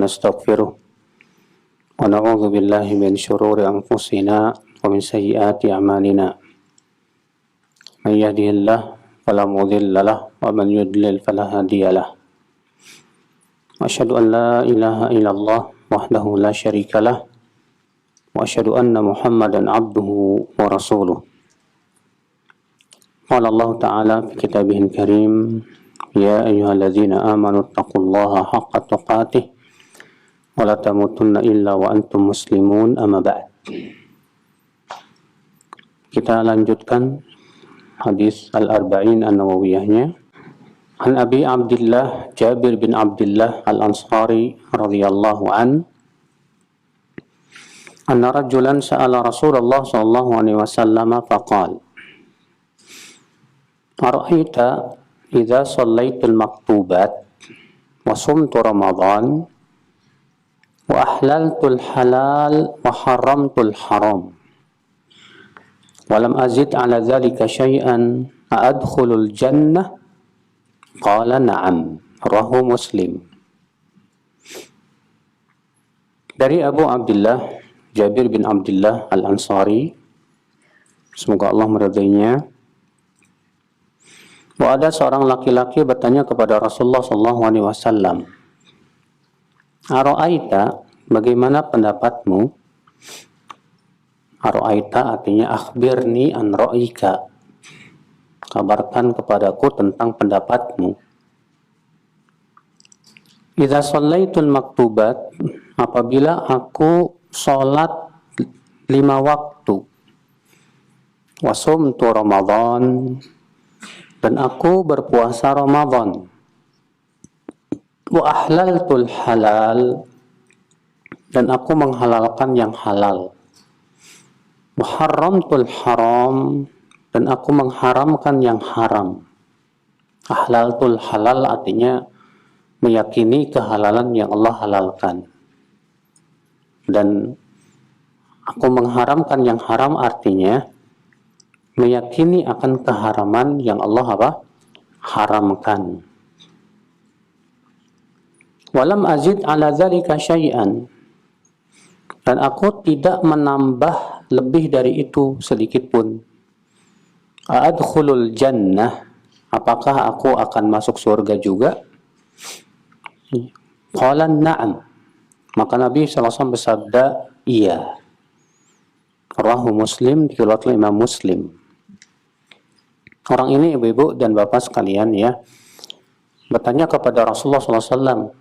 ونستغفره ونعوذ بالله من شرور أنفسنا ومن سيئات أعمالنا من يهده الله فلا مضل له ومن يضلل فلا هادي له وأشهد أن لا إله إلا الله وحده لا شريك له وأشهد أن محمدا عبده ورسوله قال الله تعالى في كتابه الكريم يا أيها الذين آمنوا اتقوا الله حق تقاته ولا تموتن إلا وأنتم مسلمون أما بعد. Kita lanjutkan hadis Al-Arba'in An-Nawawiyahnya. An Abi Abdullah Jabir bin Abdullah Al-Ansari radhiyallahu an anna rajulan sa'ala Rasulullah sallallahu alaihi wasallam faqala ara'aita idza shallaitul maktubat wa sumtu Ramadan wa ahlaltul halal wa haramtul haram wa lam azid ala dhalika syai'an a'adkhulul jannah qala na'am rawahu Muslim. Dari Abu Abdullah Jabir bin Abdullah Al-Ansari, semoga Allah meridainya, bahwa ada seorang laki-laki bertanya kepada Rasulullah SAW, Aro'aita, bagaimana pendapatmu? Aro'aita artinya akhbirni an ro'ika, kabarkan kepadaku tentang pendapatmu. Idza shallaitul maktubat, apabila aku sholat 5 waktu, wa sumtu Ramadan, dan aku berpuasa Ramadan, wa ahlaltul halal, dan aku menghalalkan yang halal, wa haramtul haram, dan aku mengharamkan yang haram. Ahlaltul halal artinya meyakini kehalalan yang Allah halalkan, dan aku mengharamkan yang haram artinya meyakini akan keharaman yang Allah haramkan. Walam azid ala dzalika syai'an, dan aku tidak menambah lebih dari itu sedikit pun. A'adkhulul jannah, apakah aku akan masuk surga juga? Qala na'am, maka Nabi SAW bersabda, iya. Rawahu Muslim, dikeluarkan Imam Muslim. Orang ini ibu-ibu dan bapak sekalian ya, bertanya kepada Rasulullah SAW,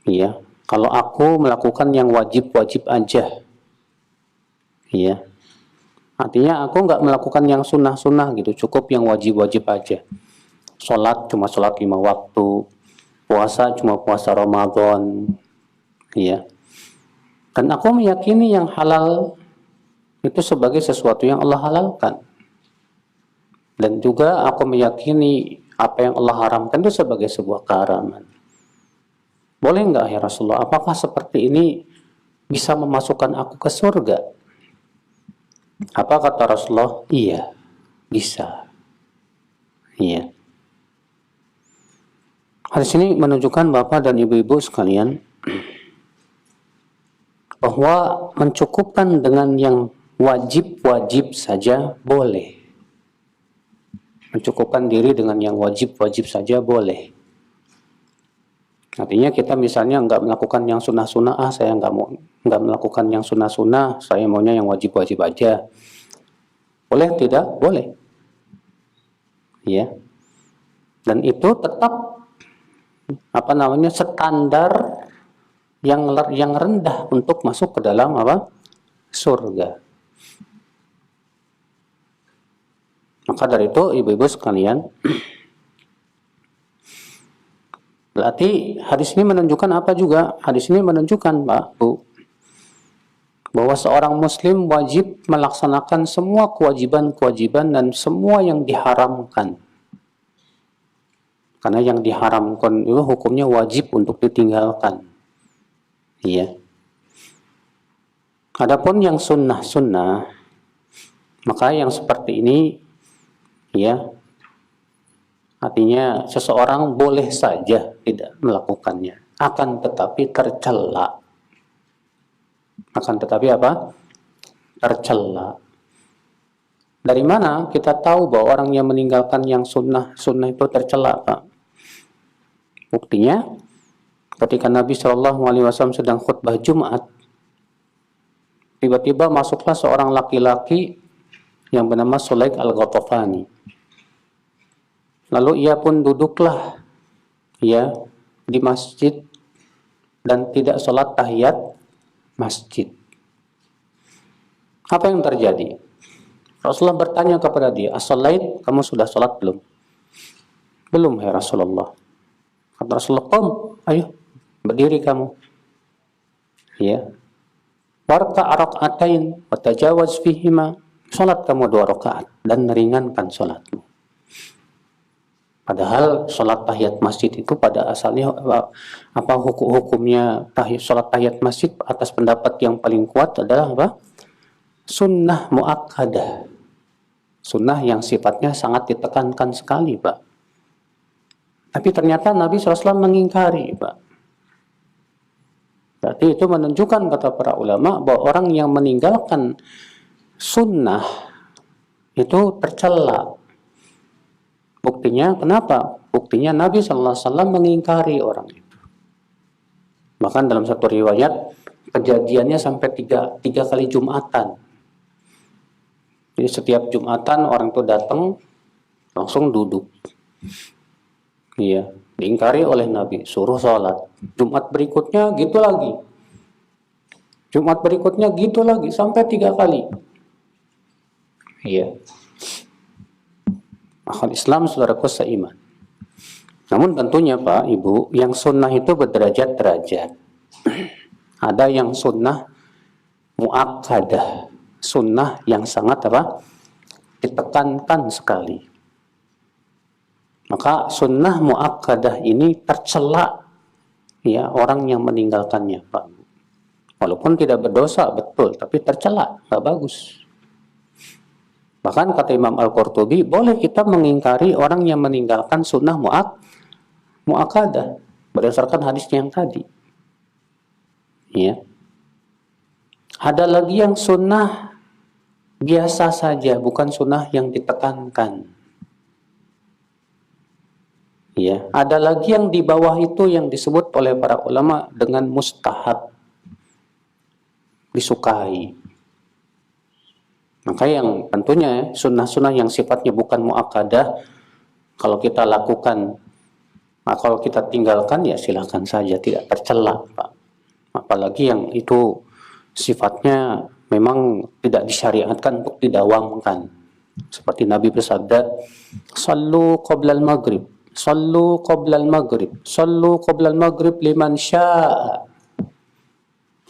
iya, kalau aku melakukan yang wajib-wajib aja, iya, artinya aku nggak melakukan yang sunnah-sunnah gitu, cukup yang wajib-wajib aja. Sholat cuma sholat 5 waktu, puasa cuma puasa Ramadan, iya. Dan aku meyakini yang halal itu sebagai sesuatu yang Allah halalkan. Dan juga aku meyakini apa yang Allah haramkan itu sebagai sebuah keharaman. Boleh enggak ya Rasulullah? Apakah seperti ini bisa memasukkan aku ke surga? Apa kata Rasulullah? Iya, bisa. Iya. Hadis ini menunjukkan Bapak dan Ibu-ibu sekalian bahwa mencukupkan dengan yang wajib-wajib saja boleh. Mencukupkan diri dengan yang wajib-wajib saja boleh. Artinya kita misalnya nggak melakukan yang sunnah-sunnah, saya nggak melakukan yang sunnah-sunnah, saya maunya yang wajib-wajib aja. Boleh tidak? Boleh. Ya. Dan itu tetap standar yang rendah untuk masuk ke dalam surga. Maka dari itu ibu-ibu sekalian, berarti hadis ini menunjukkan apa juga? Hadis ini menunjukkan Pak, Bu, bahwa seorang muslim wajib melaksanakan semua kewajiban-kewajiban dan semua yang diharamkan. Karena yang diharamkan itu hukumnya wajib untuk ditinggalkan. Iya. Adapun yang sunnah-sunnah, maka yang seperti ini, ya, artinya seseorang boleh saja tidak melakukannya. akan tetapi tercela. Akan tetapi apa? Tercela. Dari mana kita tahu bahwa orang yang meninggalkan yang sunnah itu tercela, Pak? Buktinya, ketika Nabi Shallallahu Alaihi Wasallam sedang khutbah Jumat, tiba-tiba masuklah seorang laki-laki yang bernama Sulaik Al-Ghatafani. Lalu ia pun duduklah ya di masjid dan tidak sholat tahiyat masjid. Apa yang terjadi? Rasulullah bertanya kepada dia, "As-salait, kamu sudah sholat belum?" "Belum, ya Rasulullah." Kata Rasulullah, "Qum, ayo berdiri kamu." Ya. "Warka' rak'atain wa tajawaz fihima." Sholat kamu 2 rakaat dan ringankan sholatmu. Padahal sholat tahiyat masjid itu pada asalnya apa hukumnya sholat tahiyat masjid atas pendapat yang paling kuat adalah apa? Sunnah muakkadah. Sunnah yang sifatnya sangat ditekankan sekali, Pak. Tapi ternyata Nabi SAW mengingkari, Pak. Berarti itu menunjukkan, kata para ulama, bahwa orang yang meninggalkan sunnah itu tercela. Buktinya kenapa? Buktinya Nabi SAW mengingkari orang itu. Bahkan dalam satu riwayat, kejadiannya sampai tiga kali Jumatan. Jadi setiap Jumatan orang itu datang, langsung duduk. Iya, diingkari oleh Nabi, suruh sholat. Jumat berikutnya gitu lagi. Jumat berikutnya gitu lagi, sampai 3 kali. Iya. Akhul Islam, saudaraku seiman. Namun tentunya Pak, Ibu, yang sunnah itu berderajat-derajat. Ada yang sunnah muakkadah, sunnah yang sangat apa? Ditekankan sekali. Maka sunnah muakkadah ini tercela ya orang yang meninggalkannya, Pak. Walaupun tidak berdosa, betul, tapi tercela, nggak bagus. Bahkan kata Imam Al-Qurtubi, boleh kita mengingkari orang yang meninggalkan sunnah muakkadah berdasarkan hadisnya yang tadi. Ya. Ada lagi yang sunnah biasa saja, bukan sunnah yang ditekankan. Ya, ada lagi yang di bawah itu yang disebut oleh para ulama dengan mustahab, disukai. Maka yang tentunya sunnah-sunnah yang sifatnya bukan muakkadah, kalau kita lakukan, kalau kita tinggalkan ya silakan saja, tidak tercela, Pak. Apalagi yang itu sifatnya memang tidak disyariatkan untuk didawamkan. Seperti Nabi bersabda, "Sallu qoblal maghrib, sallu qoblal maghrib, sallu qoblal maghrib liman sya'a."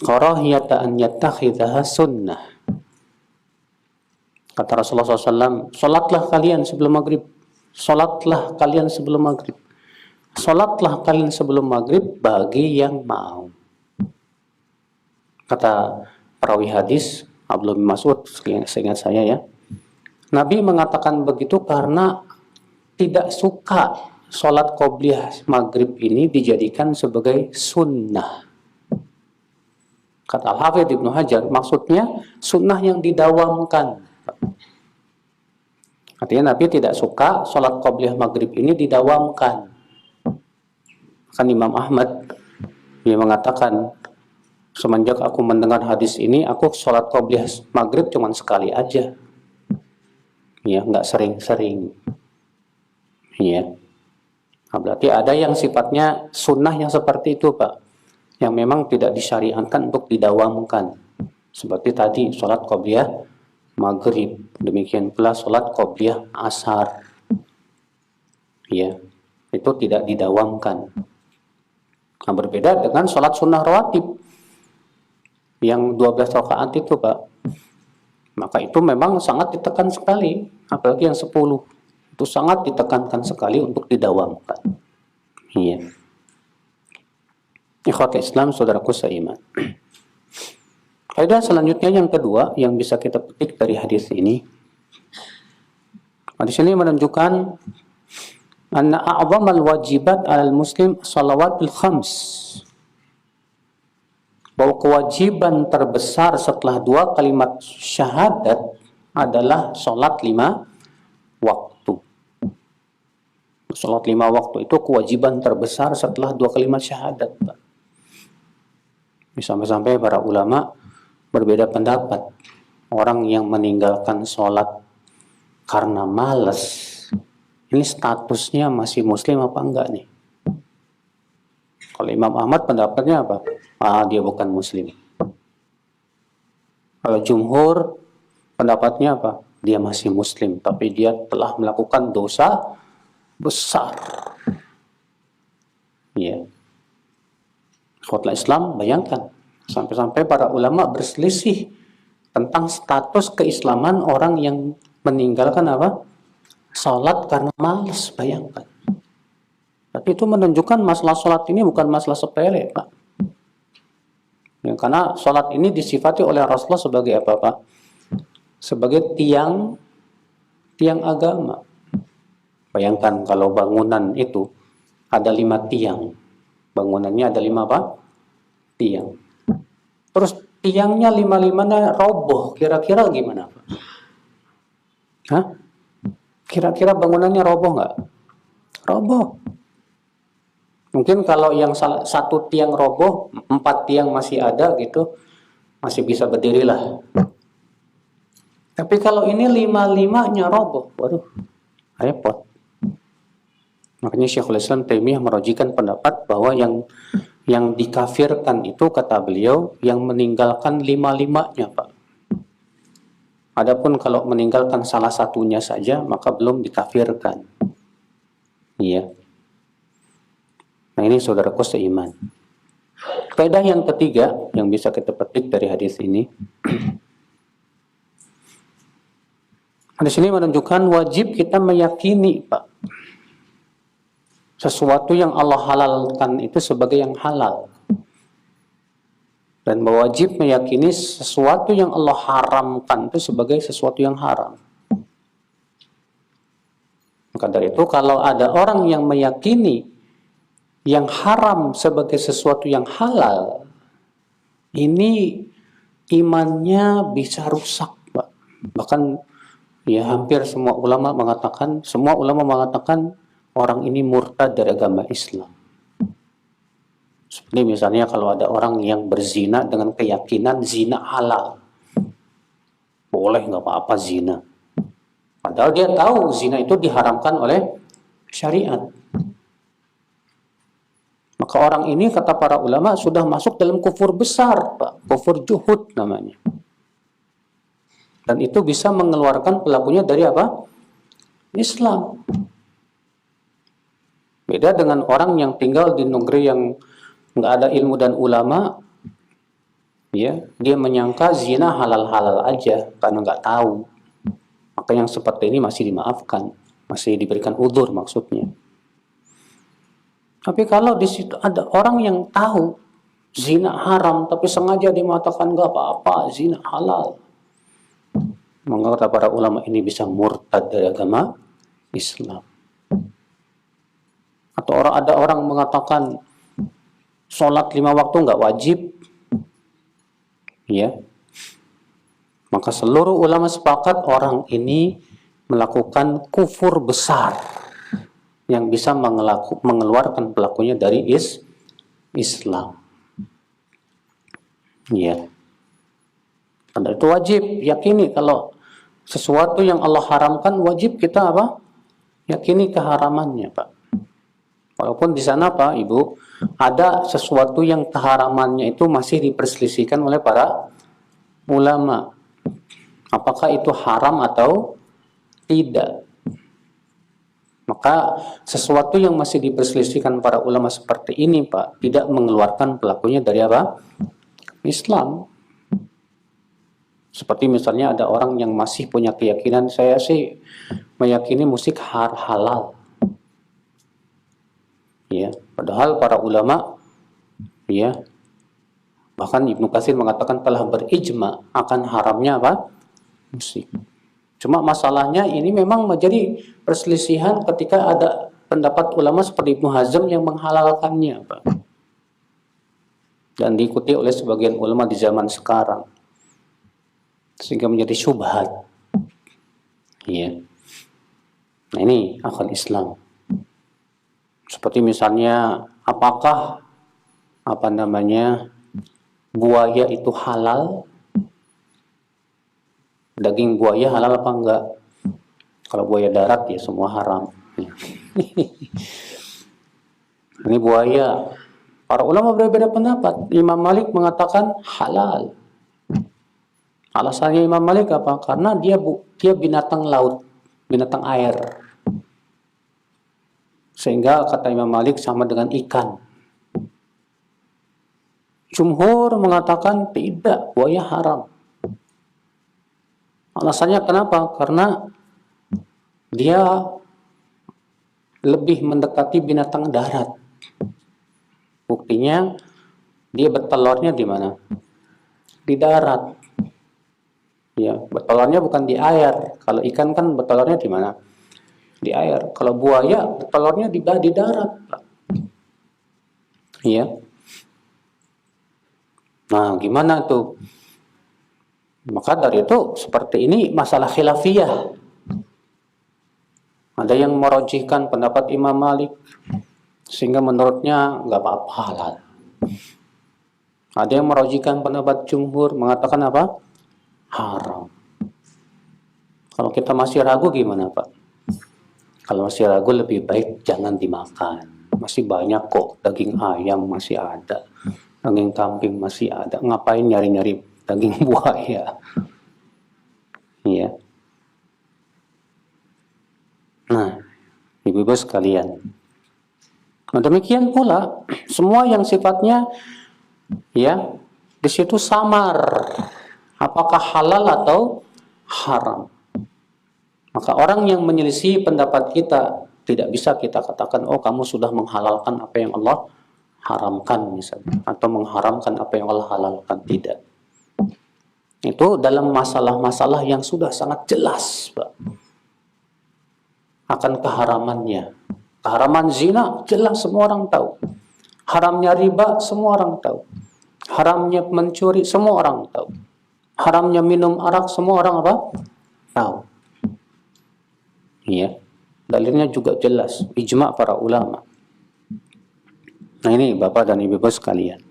Karahiyata an yattakhidhaha sunnah. Kata Rasulullah SAW, "Salatlah kalian sebelum maghrib, salatlah kalian sebelum maghrib, salatlah kalian sebelum maghrib bagi yang mau." Kata perawi hadis Abdullah bin Mas'ud, seingat saya ya, Nabi mengatakan begitu karena tidak suka sholat qobliyah maghrib ini dijadikan sebagai sunnah. Kata Al-Hafidz Ibnu Hajar, maksudnya sunnah yang didawamkan. Artinya Nabi tidak suka sholat qobliyah maghrib ini didawamkan. Kan Imam Ahmad dia mengatakan, semenjak aku mendengar hadis ini, aku sholat qobliyah maghrib cuma sekali aja. Ya, nggak sering-sering. Ya. Nah, berarti ada yang sifatnya sunnah yang seperti itu, Pak. Yang memang tidak disyariatkan untuk didawamkan. Seperti tadi, sholat qobliyah maghrib. Demikian pula sholat qobliyah asar. Ya, itu tidak didawamkan. Nah, berbeda dengan sholat sunnah rawatib. Yang 12 rakaat itu, Pak. Maka itu memang sangat ditekan sekali. Apalagi yang 10. Itu sangat ditekankan sekali untuk didawamkan. Iya. Ikhwat Islam, saudaraku seiman. Kaidah selanjutnya yang kedua yang bisa kita petik dari hadis ini. Hadis ini menunjukkan anna a'zamal wajibat 'alal muslim shalawatul khams. bahwa kewajiban terbesar setelah 2 kalimat syahadat adalah sholat 5 waktu. Sholat 5 waktu itu kewajiban terbesar setelah 2 kalimat syahadat. Sampai-sampai para ulama berbeda pendapat. Orang yang meninggalkan sholat karena malas, ini statusnya masih muslim apa enggak nih? Kalau Imam Ahmad pendapatnya apa? Dia bukan muslim. Kalau jumhur pendapatnya apa? Dia masih muslim, tapi dia telah melakukan dosa besar. Ya. Khotbah Islam, bayangkan. Sampai-sampai para ulama berselisih tentang status keislaman orang yang meninggalkan apa? Salat karena malas, bayangkan. Tapi itu menunjukkan masalah salat ini bukan masalah sepele, Pak. Ya, karena salat ini disifati oleh Rasulullah sebagai apa, Pak? Sebagai tiang agama. Bayangkan kalau bangunan itu ada 5 tiang. Bangunannya ada 5 apa? Tiang. Terus tiangnya 5-5-nya roboh, kira-kira gimana, Pak? Hah? Kira-kira bangunannya roboh nggak? Roboh. Mungkin kalau yang satu tiang roboh, 4 tiang masih ada gitu, masih bisa berdiri lah. Tapi kalau ini 5-5-nya roboh, waduh, repot. Makanya Syekhul Islam Taimiyah merojikan pendapat bahwa yang dikafirkan itu, kata beliau, yang meninggalkan 5-5-nya, Pak. Adapun kalau meninggalkan salah satunya saja, maka belum dikafirkan. Iya. Nah, ini saudaraku seiman. Kaidah yang ketiga yang bisa kita petik dari hadis ini. Hadis ini menunjukkan wajib kita meyakini, Pak, sesuatu yang Allah halalkan itu sebagai yang halal. Dan wajib meyakini sesuatu yang Allah haramkan itu sebagai sesuatu yang haram. Maka dari itu kalau ada orang yang meyakini yang haram sebagai sesuatu yang halal, ini imannya bisa rusak, Pak. Bahkan ya hampir semua ulama mengatakan orang ini murtad dari agama Islam. Seperti misalnya kalau ada orang yang berzina dengan keyakinan zina halal. Boleh, nggak apa-apa zina. Padahal dia tahu zina itu diharamkan oleh syariat. Maka orang ini, kata para ulama, sudah masuk dalam kufur besar, Pak. Kufur juhud namanya. Dan itu bisa mengeluarkan pelakunya dari apa? Islam. Beda dengan orang yang tinggal di negeri yang nggak ada ilmu dan ulama, ya, dia menyangka zina halal-halal aja karena nggak tahu. Maka yang seperti ini masih dimaafkan, masih diberikan udzur maksudnya. Tapi kalau di situ ada orang yang tahu zina haram, tapi sengaja dia mengatakan nggak apa-apa, zina halal, maka kata para ulama ini bisa murtad dari agama Islam. Atau ada orang mengatakan sholat 5 waktu nggak wajib, ya, maka seluruh ulama sepakat orang ini melakukan kufur besar yang bisa mengeluarkan pelakunya dari Islam. Ya. Karena itu wajib yakini kalau sesuatu yang Allah haramkan, wajib kita apa? Yakini keharamannya, Pak. Walaupun di sana, Pak, Ibu, ada sesuatu yang keharamannya itu masih diperselisihkan oleh para ulama. Apakah itu haram atau tidak? Maka sesuatu yang masih diperselisihkan para ulama seperti ini, Pak, tidak mengeluarkan pelakunya dari apa? Islam. Seperti misalnya ada orang yang masih punya keyakinan, saya sih meyakini musik halal. Ya, padahal para ulama, ya, bahkan Ibnu Katsir mengatakan telah berijma akan haramnya apa? Musik. Cuma masalahnya ini memang menjadi perselisihan ketika ada pendapat ulama seperti Ibnu Hazm yang menghalalkannya, Pak. dan diikuti oleh sebagian ulama di zaman sekarang, sehingga menjadi syubhat. Ya. Nah ini akal Islam. Seperti misalnya, apakah buaya itu halal? Daging buaya halal apa enggak? Kalau buaya darat ya semua haram. Ini buaya. Para ulama berbeda pendapat. Imam Malik mengatakan halal. Alasannya Imam Malik apa? Karena dia binatang laut, binatang air. Sehingga kata Imam Malik sama dengan ikan. Jumhur mengatakan tidak, buaya haram. Alasannya kenapa? Karena dia lebih mendekati binatang darat. Buktinya dia bertelurnya di mana? Di darat. Ya, bertelurnya bukan di air. Kalau ikan kan bertelurnya di mana? Di air. Kalau buaya bertelurnya di darat. Ya. Nah, gimana tuh? Maka dari itu seperti ini masalah khilafiyah. Ada yang merojihkan pendapat Imam Malik sehingga menurutnya nggak apa-apa halal. Ada yang merojihkan pendapat jumhur mengatakan apa? Haram. Kalau kita masih ragu gimana Pak? Kalau masih ragu lebih baik jangan dimakan. Masih banyak kok, daging ayam masih ada, daging kambing masih ada. Ngapain nyari-nyari daging buaya? Iya. Nah, ibu-ibu sekalian. Nah, demikian pula semua yang sifatnya ya di situ samar, apakah halal atau haram. Maka orang yang menyelisih pendapat kita tidak bisa kita katakan, oh kamu sudah menghalalkan apa yang Allah haramkan misalnya, atau mengharamkan apa yang Allah halalkan. Tidak. Itu dalam masalah-masalah yang sudah sangat jelas, Pak, akan keharamannya. Keharaman zina jelas semua orang tahu. Haramnya riba semua orang tahu. Haramnya mencuri semua orang tahu. Haramnya minum arak semua orang apa? Tahu. Iya. Dalilnya juga jelas, ijma' para ulama. Nah ini Bapak dan Ibu sekalian.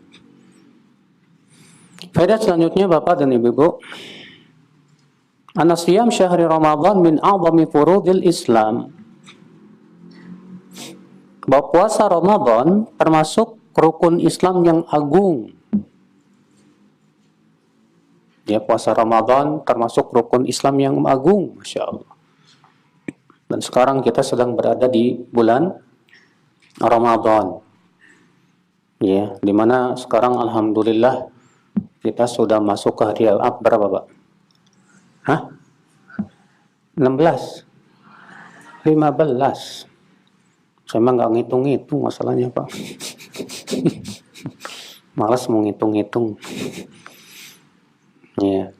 Faedah selanjutnya Bapak dan Ibu, Anasiyam syahri Ramadan min a'zami furudil Islam. Bahwa puasa Ramadan termasuk rukun Islam yang agung. Ya, puasa Ramadan termasuk rukun Islam yang agung, Masya Allah. Dan sekarang kita sedang berada di bulan Ramadan. Ya, dimana sekarang Alhamdulillah kita sudah masuk ke hari berapa Pak? Hah? 16? 15? Saya emang nggak ngitung-ngitung masalahnya Pak. Malas mau ngitung-ngitung. Ya.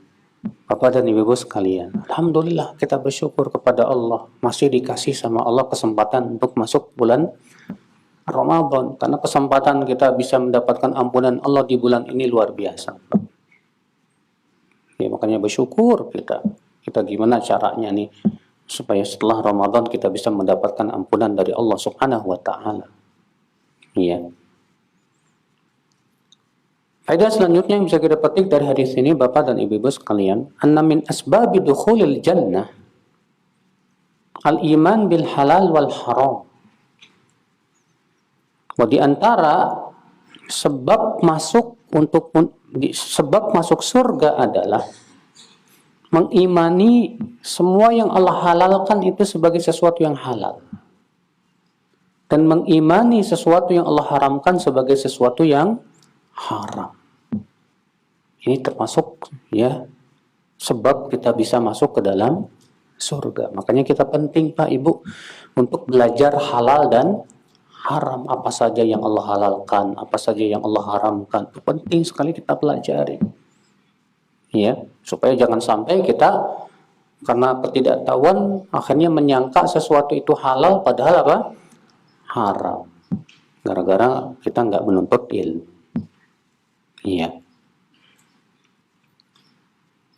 Bapak dan Ibu sekalian, Alhamdulillah kita bersyukur kepada Allah masih dikasih sama Allah kesempatan untuk masuk bulan Ramadan, karena kesempatan kita bisa mendapatkan ampunan Allah di bulan ini luar biasa. Ya, makanya bersyukur kita gimana caranya nih supaya setelah Ramadan kita bisa mendapatkan ampunan dari Allah Subhanahu wa taala. Iya. Faedah selanjutnya yang bisa kita petik dari hadis ini Bapak dan Ibu sekalian, anna min asbabi dukhulil jannah al-iman bil halal wal haram. Di antara sebab masuk surga adalah mengimani semua yang Allah halalkan itu sebagai sesuatu yang halal, dan mengimani sesuatu yang Allah haramkan sebagai sesuatu yang haram. Ini termasuk ya sebab kita bisa masuk ke dalam surga. Makanya kita penting Pak Ibu untuk belajar halal dan haram, apa saja yang Allah halalkan, apa saja yang Allah haramkan. Itu penting sekali kita pelajari. Ya, supaya jangan sampai kita karena ketidaktahuan akhirnya menyangka sesuatu itu halal padahal apa? Haram. Gara-gara kita nggak menuntut ilmu. Iya.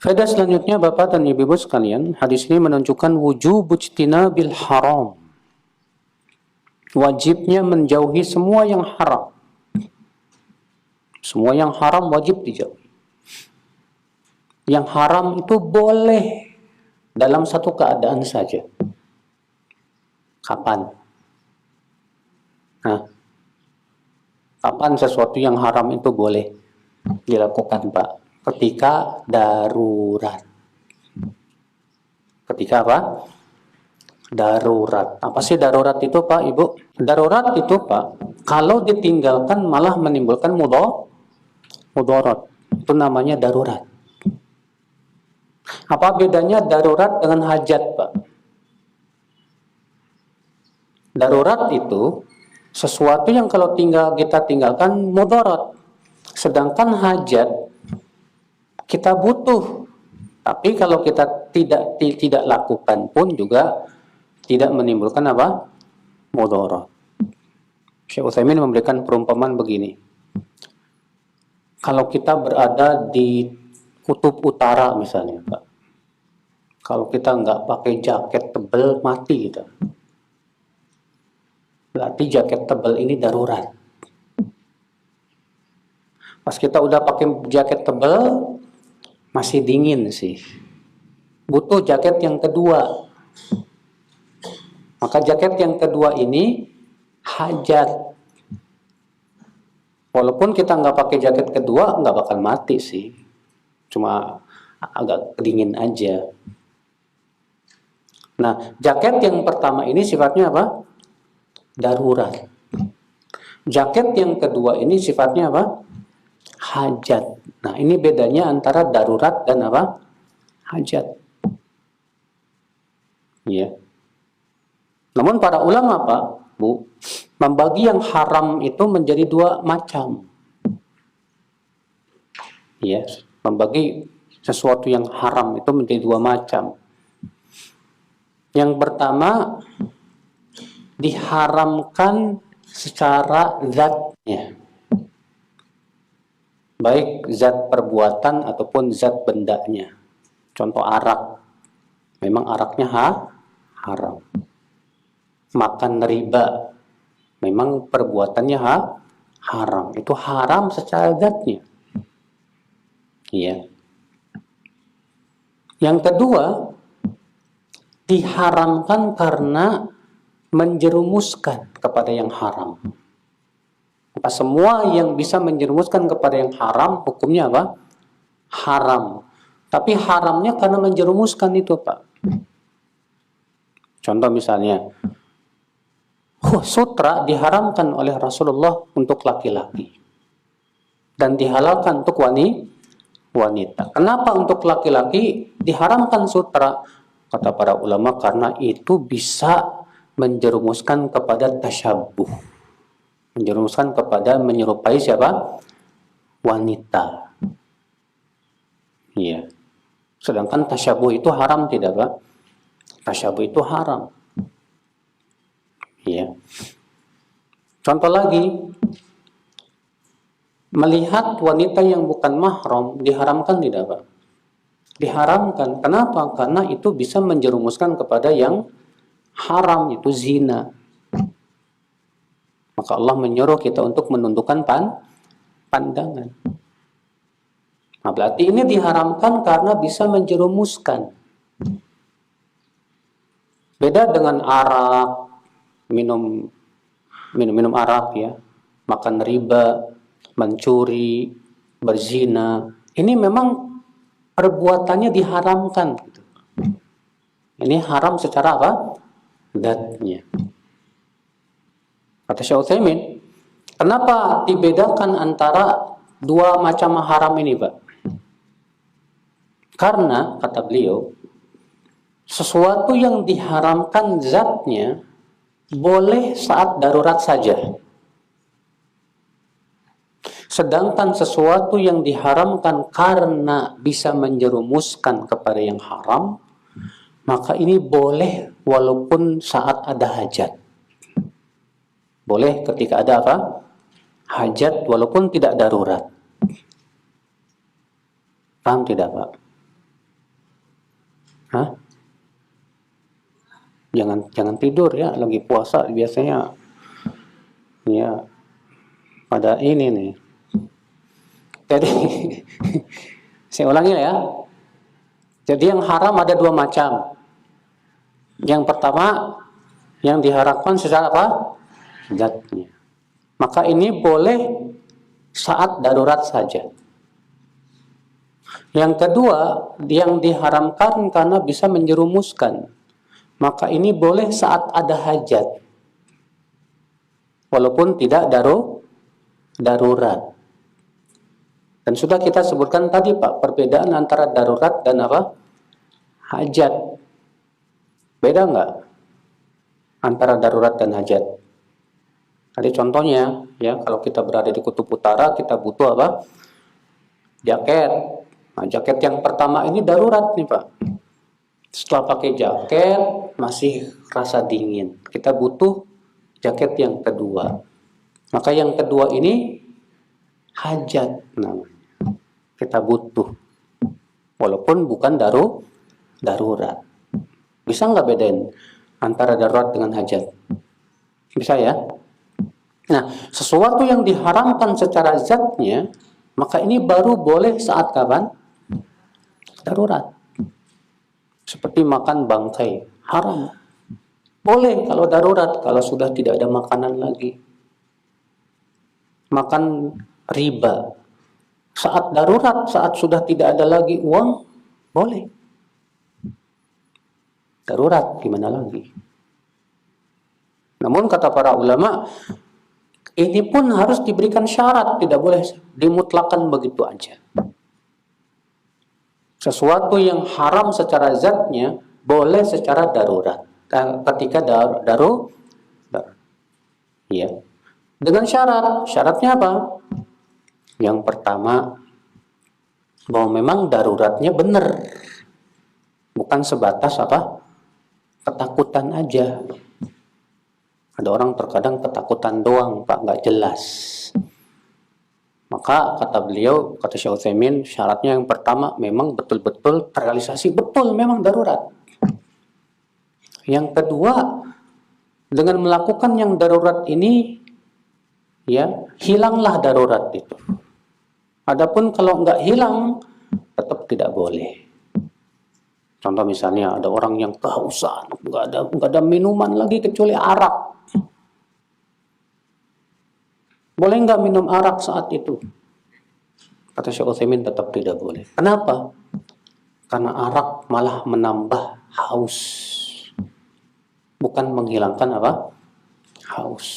Faedah selanjutnya Bapak dan Ibu sekalian, hadis ini menunjukkan wujub ijtinabil haram. Wajibnya menjauhi semua yang haram. Semua yang haram wajib dijauhi. Yang haram itu boleh dalam satu keadaan saja. Kapan? Nah, kapan sesuatu yang haram itu boleh dilakukan, Pak? Ketika darurat. Ketika apa? Darurat. Apa sih darurat itu, Pak, Ibu? Darurat itu, Pak, kalau ditinggalkan malah menimbulkan mudarat. Itu namanya darurat. Apa bedanya darurat dengan hajat, Pak? Darurat itu sesuatu yang kalau kita tinggalkan mudarat. Sedangkan hajat kita butuh. Tapi kalau kita tidak lakukan pun juga tidak menimbulkan apa? Mudarat. Syekh Utsaimin memberikan perumpamaan begini. Kalau kita berada di kutub utara misalnya, Pak. Kalau kita nggak pakai jaket tebal, mati kita. Berarti jaket tebal ini darurat. Pas kita udah pakai jaket tebal, masih dingin sih. Butuh jaket yang kedua. Maka jaket yang kedua ini hajat. Walaupun kita nggak pakai jaket kedua, nggak bakal mati sih. Cuma agak dingin aja. Nah, jaket yang pertama ini sifatnya apa? Darurat. Jaket yang kedua ini sifatnya apa? Hajat. Nah, ini bedanya antara darurat dan apa? Hajat. Ya. Namun para ulama, Pak, Bu, membagi yang haram itu menjadi dua macam. Ya, membagi sesuatu yang haram itu menjadi dua macam. Yang pertama, diharamkan secara zatnya. Baik zat perbuatan ataupun zat bendanya. Contoh arak. Memang araknya haram. Makan riba. Memang perbuatannya haram. Itu haram secara zatnya. Iya. Yang kedua, diharamkan karena menjerumuskan kepada yang haram. Apa semua yang bisa menjerumuskan kepada yang haram, hukumnya apa? Haram. Tapi haramnya karena menjerumuskan itu, Pak. Contoh misalnya, sutra diharamkan oleh Rasulullah untuk laki-laki dan dihalalkan untuk wanita. Kenapa untuk laki-laki diharamkan sutra? Kata para ulama, karena itu bisa menjerumuskan kepada tasyabuh. Menjerumuskan kepada menyerupai siapa? Wanita. Iya. Sedangkan tasyabuh itu haram tidak, Pak? Tasyabuh itu haram. Iya. Contoh lagi, melihat wanita yang bukan mahram diharamkan tidak, Pak? Diharamkan. Kenapa? Karena itu bisa menjerumuskan kepada yang haram, itu zina. Maka Allah menyuruh kita untuk menundukkan pandangan. Nah, berarti ini diharamkan karena bisa menjerumuskan. Beda dengan arak, minum arak ya, makan riba, mencuri, berzina. Ini memang perbuatannya diharamkan. Ini haram secara apa? Zatnya. Kata Syekh Utsaimin, kenapa dibedakan antara dua macam haram ini, Pak? Karena, kata beliau, sesuatu yang diharamkan zatnya boleh saat darurat saja. Sedangkan sesuatu yang diharamkan karena bisa menjerumuskan kepada yang haram, maka ini boleh walaupun saat ada hajat. Boleh ketika ada apa? Hajat walaupun tidak darurat. Paham tidak, Pak? Hah? Jangan tidur ya, lagi puasa biasanya ya pada ini nih. Jadi saya ulangi ya. Jadi yang haram ada dua macam. Yang pertama yang diharapkan secara apa? Zatnya. Maka ini boleh saat darurat saja. Yang kedua, yang diharamkan karena bisa menjerumuskan. Maka ini boleh saat ada hajat. Walaupun tidak darurat. Dan sudah kita sebutkan tadi Pak, perbedaan antara darurat dan apa? Hajat. Beda nggak? Antara darurat dan hajat. Tadi contohnya, ya kalau kita berada di kutub utara, kita butuh apa? Jaket. Nah, jaket yang pertama ini darurat nih Pak. Setelah pakai jaket, masih rasa dingin. Kita butuh jaket yang kedua. Maka yang kedua ini hajat namanya. Kita butuh. Walaupun bukan darurat. Bisa nggak bedain antara darurat dengan hajat? Bisa ya? Nah, sesuatu yang diharamkan secara zatnya, maka ini baru boleh saat kapan? Darurat. Seperti makan bangkai, haram. Boleh kalau darurat, kalau sudah tidak ada makanan lagi. Makan riba. Saat darurat, saat sudah tidak ada lagi uang, boleh. Darurat, gimana lagi? Namun kata para ulama, ini pun harus diberikan syarat, tidak boleh dimutlakan begitu aja. Sesuatu yang haram secara zatnya boleh secara darurat. Ketika darurat, ya. Dengan syarat. Syaratnya apa? Yang pertama, bahwa memang daruratnya benar, bukan sebatas apa? Ketakutan aja. Ada orang terkadang ketakutan doang, Pak, nggak jelas. Maka kata beliau, kata Syekh Utsaimin, syaratnya yang pertama memang betul-betul terrealisasi, betul memang darurat. Yang kedua, dengan melakukan yang darurat ini, ya hilanglah darurat itu. Adapun kalau nggak hilang, tetap tidak boleh. Contoh misalnya ada orang yang kehausan, nggak ada minuman lagi kecuali arak. Boleh nggak minum arak saat itu? Kata Syekh Utsaimin tetap tidak boleh. Kenapa? Karena arak malah menambah haus. Bukan menghilangkan apa? Haus.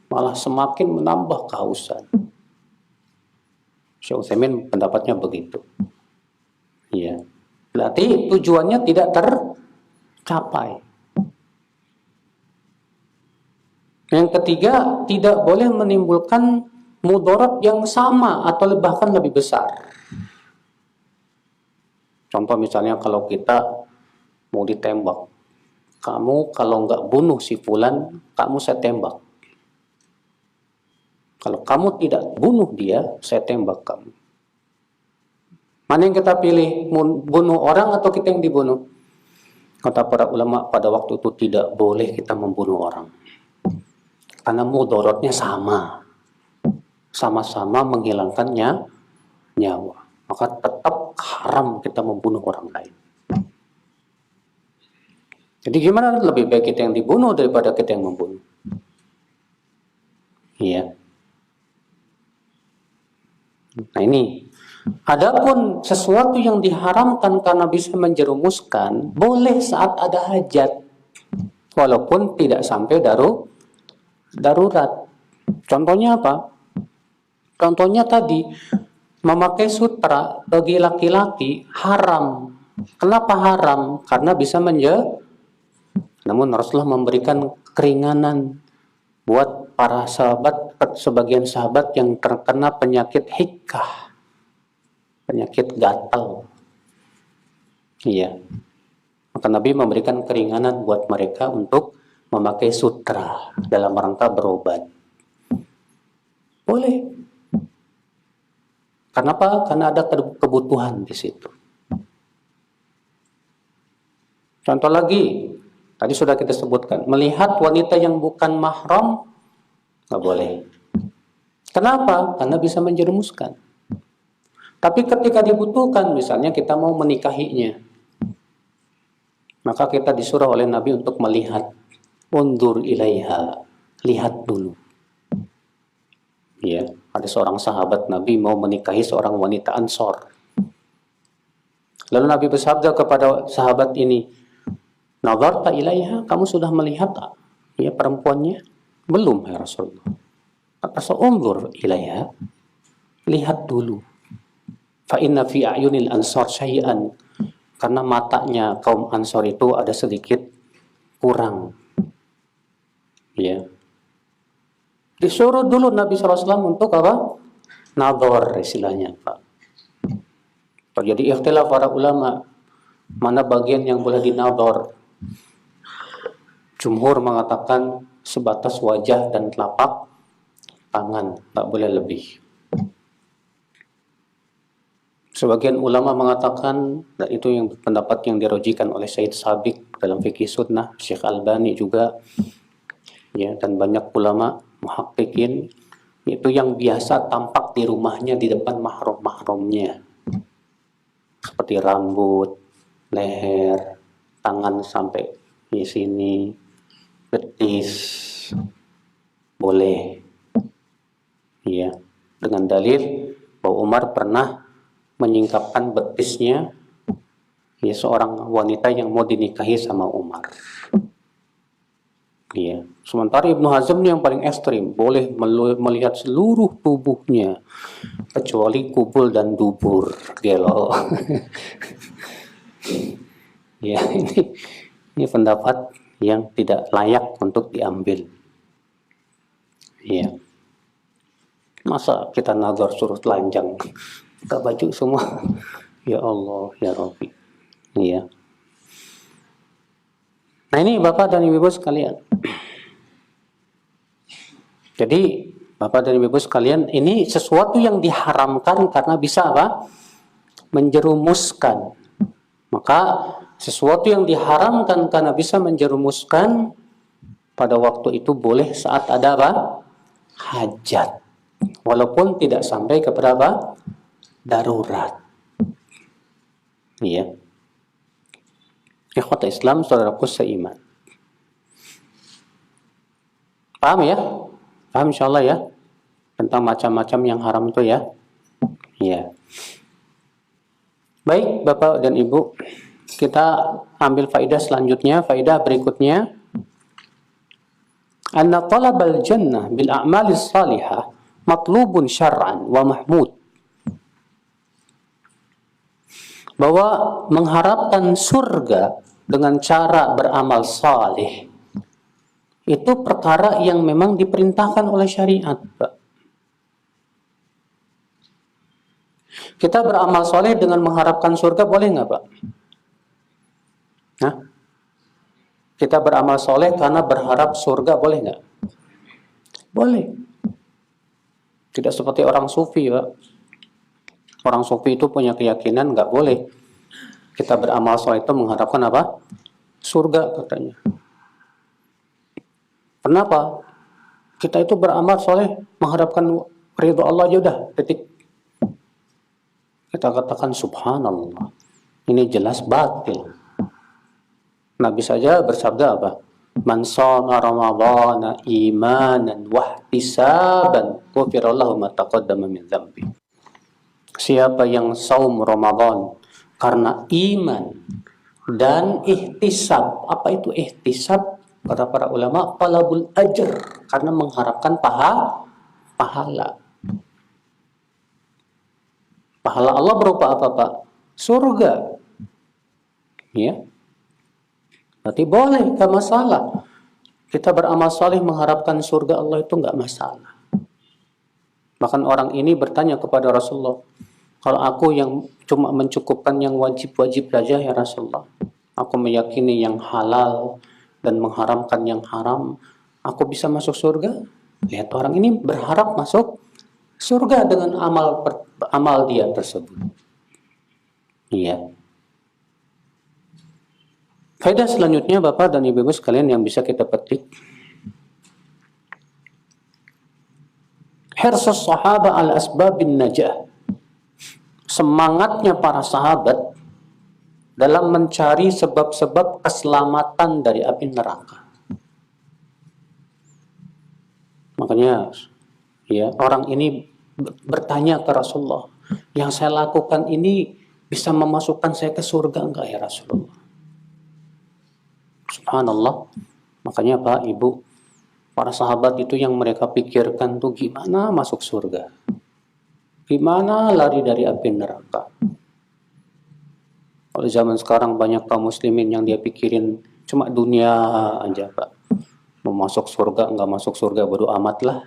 Malah semakin menambah kehausan. Syekh Utsaimin pendapatnya begitu. Iya. Berarti tujuannya tidak tercapai. Yang ketiga, tidak boleh menimbulkan mudarat yang sama atau bahkan lebih besar. Contoh misalnya kalau kita mau ditembak, kamu kalau nggak bunuh si fulan, kamu saya tembak. Kalau kamu tidak bunuh dia, saya tembak kamu. Mana yang kita pilih? Bunuh orang atau kita yang dibunuh? Kata para ulama, pada waktu itu tidak boleh kita membunuh orang. Karena mudaratnya sama. Sama-sama menghilangkannya nyawa. Maka tetap haram kita membunuh orang lain. Jadi gimana? Lebih baik kita yang dibunuh daripada kita yang membunuh. Iya. Nah ini. Adapun sesuatu yang diharamkan karena bisa menjerumuskan, boleh saat ada hajat. Walaupun tidak sampai darurat. Contohnya apa? Contohnya tadi, memakai sutra bagi laki-laki haram. Kenapa haram? Karena bisa namun Rasulullah memberikan keringanan buat para sahabat, sebagian sahabat yang terkena penyakit hikkah, penyakit gatal. Iya. Maka Nabi memberikan keringanan buat mereka untuk memakai sutra dalam rangka berobat. Boleh. Kenapa? Karena ada kebutuhan di situ. Contoh lagi, tadi sudah kita sebutkan, melihat wanita yang bukan mahram nggak boleh. Kenapa? Karena bisa menjerumuskan. Tapi ketika dibutuhkan, misalnya kita mau menikahinya, maka kita disuruh oleh Nabi untuk melihat. Undur ilaiha, lihat dulu. Ya, ada seorang sahabat Nabi mau menikahi seorang wanita Ansor. Lalu Nabi bersabda kepada sahabat ini, "Nazarta ilaiha, kamu sudah melihat ya perempuannya?" "Belum ya Rasulullah." Kata undur ilaiha, lihat dulu. Fa inna fi a'yunil ansor syai'an, karena matanya kaum Ansor itu ada sedikit kurang. Ya. Disuruh dulu Nabi SAW untuk apa? Nador istilahnya, Pak. Terjadi ikhtilaf para ulama mana bagian yang boleh dinador. Jumhur mengatakan sebatas wajah dan telapak tangan, tak boleh lebih. Sebagian ulama mengatakan, dan itu yang pendapat yang dirojikan oleh Syed Sabiq dalam Fikih Sunnah, Syekh Albani juga, ya, dan banyak ulama muhaqqiqin, itu yang biasa tampak di rumahnya di depan mahram-mahramnya, seperti rambut, leher, tangan sampai di sini, betis, boleh, ya, dengan dalil bahwa Umar pernah menyingkapkan betisnya ya seorang wanita yang mau dinikahi sama Umar. Ya. Sementara Ibnu Hazm yang paling ekstrim, boleh melihat seluruh tubuhnya kecuali kubul dan dubur. Gelo. Ya, ini pendapat yang tidak layak untuk diambil. Ya. Masa kita nazar suruh telanjang? Buka baju semua. Ya Allah, ya Rabbi. Iya. Nah ini Bapak dan Ibu sekalian. Jadi Bapak dan Ibu sekalian, ini sesuatu yang diharamkan karena bisa apa? Menjerumuskan. Maka sesuatu yang diharamkan karena bisa menjerumuskan, pada waktu itu boleh saat ada apa? Hajat. Walaupun tidak sampai kepada apa? Darurat. Iya. Ikhwat Islam, saudaraku seiman. Paham ya? Paham insyaallah ya? Tentang macam-macam yang haram itu ya? Iya. Baik, Bapak dan Ibu, kita ambil faidah selanjutnya, faidah berikutnya. Anna talabal jannah bil a'malis salihah matlubun syar'an wa mahmud. Bahwa mengharapkan surga dengan cara beramal saleh itu perkara yang memang diperintahkan oleh syariat, Pak. Kita beramal saleh dengan mengharapkan surga boleh nggak, Pak? Nah, kita beramal soleh karena berharap surga boleh nggak? Boleh. Tidak seperti orang sufi, Pak. Orang sufi itu punya keyakinan nggak boleh kita beramal soleh itu mengharapkan apa? Surga katanya. Kenapa? Kita itu beramal soleh mengharapkan ridho Allah aja udah, titik. Kita katakan subhanallah. Ini jelas batil. Nabi saja bersabda apa? Man shoma ramadhana imanan wahtisaban ghufira lahu ma taqaddama min dzambi. Siapa yang saum Ramadan karena iman dan ihtisab. Apa itu ihtisab? Kata para ulama, talabul ajr, karena mengharapkan pahala. Pahala Allah berupa apa, Pak? Surga. Ya. Berarti boleh, gak masalah. Kita beramal saleh mengharapkan surga Allah itu gak masalah. Bahkan orang ini bertanya kepada Rasulullah, kalau aku yang cuma mencukupkan yang wajib-wajib saja ya Rasulullah, aku meyakini yang halal dan mengharamkan yang haram, aku bisa masuk surga? Lihat orang ini berharap masuk surga dengan amal dia tersebut. Iya. Faedah selanjutnya Bapak dan Ibu sekalian yang bisa kita petik. Hirsus sahaba al asbabin najah. Semangatnya para sahabat dalam mencari sebab-sebab keselamatan dari api neraka. Makanya ya, orang ini bertanya ke Rasulullah, yang saya lakukan ini bisa memasukkan saya ke surga enggak ya Rasulullah? Subhanallah. Makanya Pak, Ibu, para sahabat itu yang mereka pikirkan tuh gimana masuk surga, gimana lari dari api neraka. Kalau zaman sekarang banyak kaum muslimin yang dia pikirin cuma dunia aja Pak. Mau masuk surga, enggak masuk surga, bodo amat lah.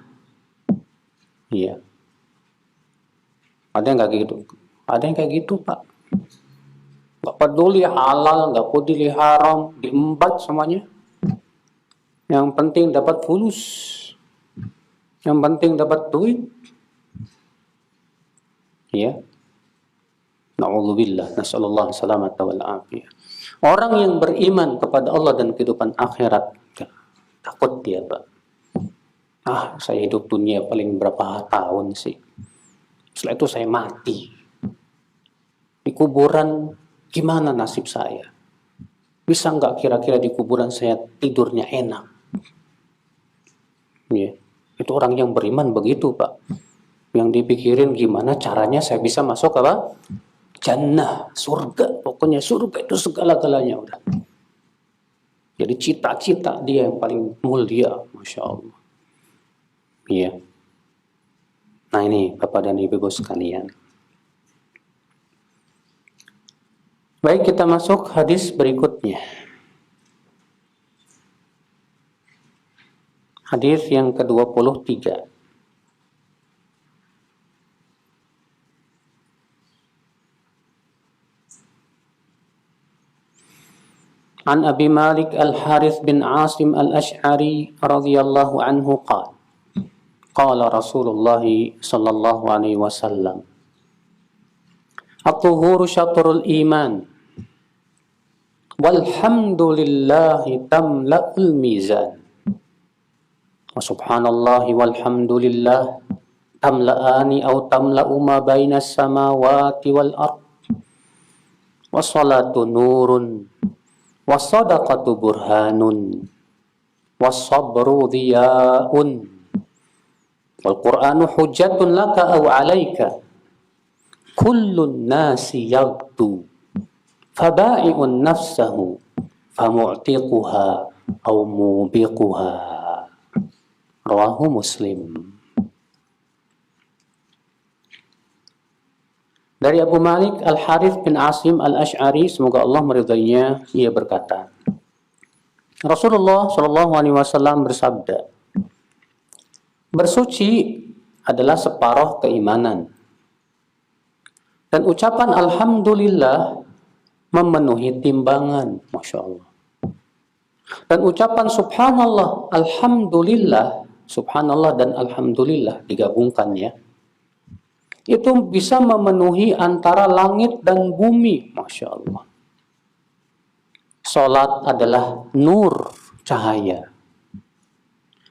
Iya. Ada yang kayak gitu. Ada yang kayak gitu Pak. Enggak peduli halal, enggak peduli haram, diembat semuanya. Yang penting dapat fulus. Yang penting dapat duit. Iya. Na'udzubillah, nasallallahu salamata wal afiyah. Orang yang beriman kepada Allah dan kehidupan akhirat, takut dia Pak. Saya hidup dunia paling berapa tahun sih. Setelah itu saya mati. Di kuburan gimana nasib saya? Bisa nggak kira-kira di kuburan saya tidurnya enak? Ya, itu orang yang beriman begitu Pak. Yang dipikirin gimana caranya saya bisa masuk apa? Jannah, surga. Pokoknya surga itu segala-galanya udah. Jadi cita-cita dia yang paling mulia, Masya Allah. Iya. Nah ini Bapak dan Ibu sekalian. Baik, kita masuk hadis berikutnya. Hadis yang ke-23. An Abi Malik Al-Harith bin Asim Al-Ash'ari radhiyallahu anhu qala qala Rasulullah sallallahu alaihi wasallam at-tuhuru syatrul iman walhamdulillahi tamla'ul mizan wa subhanallahi walhamdulillah tamla'ani aw tamla'u ma bainas samawati wal ard wa salatu nurun was-sadaqatu burhanun was-sabru dhiya'un wal-Qur'anu hujjatun laka aw 'alaika kullun nasi yaghdu faba'i'un nafsahu famu'tiquha aw mubiquha. Rawahu Muslim. Dari Abu Malik Al-Harith bin Asim Al-Ash'ari, semoga Allah meridainya, ia berkata, Rasulullah Shallallahu Alaihi Wasallam bersabda, bersuci adalah separuh keimanan, dan ucapan Alhamdulillah memenuhi timbangan, Masya Allah. Dan ucapan Subhanallah, Alhamdulillah, Subhanallah dan Alhamdulillah digabungkan ya, itu bisa memenuhi antara langit dan bumi, Masya Allah. Salat adalah nur, cahaya.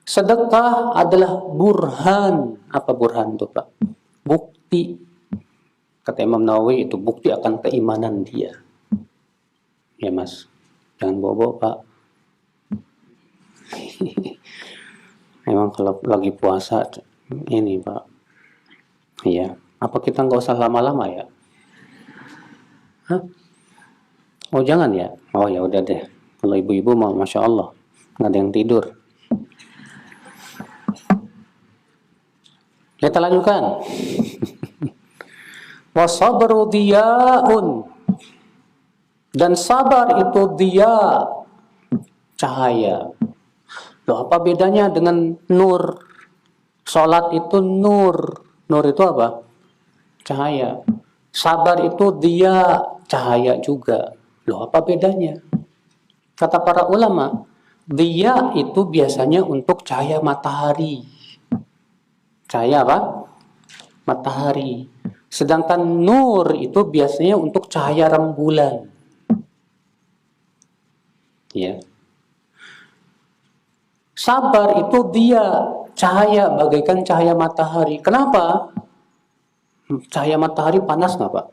Sedekah adalah burhan. Apa burhan itu Pak? Bukti. Kata Imam Nawawi itu bukti akan keimanan dia. Ya Mas, jangan bobo Pak. Memang kalau lagi puasa ini Pak. Iya. Apa kita nggak usah lama-lama ya? Hah? Oh jangan ya? Oh ya udah deh. Kalau ibu-ibu mau, Masya Allah, nggak ada yang tidur. Kita lanjutkan. Wasabru diya'un. Dan sabar itu dia, cahaya. Loh, apa bedanya dengan nur? Salat itu nur. Nur itu apa? Cahaya. Sabar itu dia, cahaya juga. Loh, apa bedanya? Kata para ulama, dia itu biasanya untuk cahaya matahari. Cahaya apa? matahari. Sedangkan nur itu biasanya untuk cahaya rembulan. Ya. Sabar itu dia cahaya bagaikan cahaya matahari. Kenapa? Cahaya matahari panas nggak, Pak?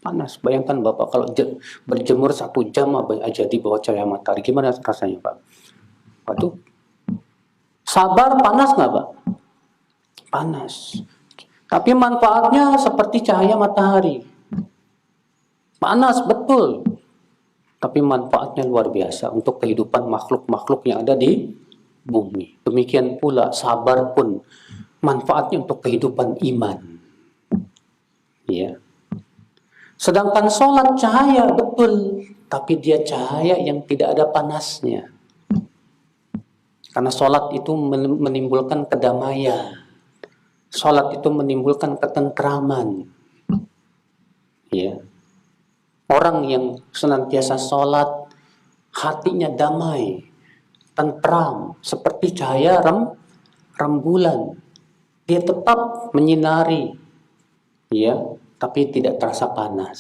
Panas. Bayangkan Bapak kalau berjemur 1 jam aja di bawah cahaya matahari. Gimana rasanya, Pak? Waduh. Sabar panas nggak, Pak? Panas. Tapi manfaatnya seperti cahaya matahari. Panas, betul. Tapi manfaatnya luar biasa untuk kehidupan makhluk-makhluk yang ada di bumi. Demikian pula sabar pun manfaatnya untuk kehidupan iman. Ya. Sedangkan sholat cahaya, betul. Tapi dia cahaya yang tidak ada panasnya. Karena sholat itu menimbulkan kedamaian. Sholat itu menimbulkan ketentraman. Ya. Orang yang senantiasa sholat, hatinya damai, tentram, seperti cahaya rembulan. Dia tetap menyinari, ya, tapi tidak terasa panas.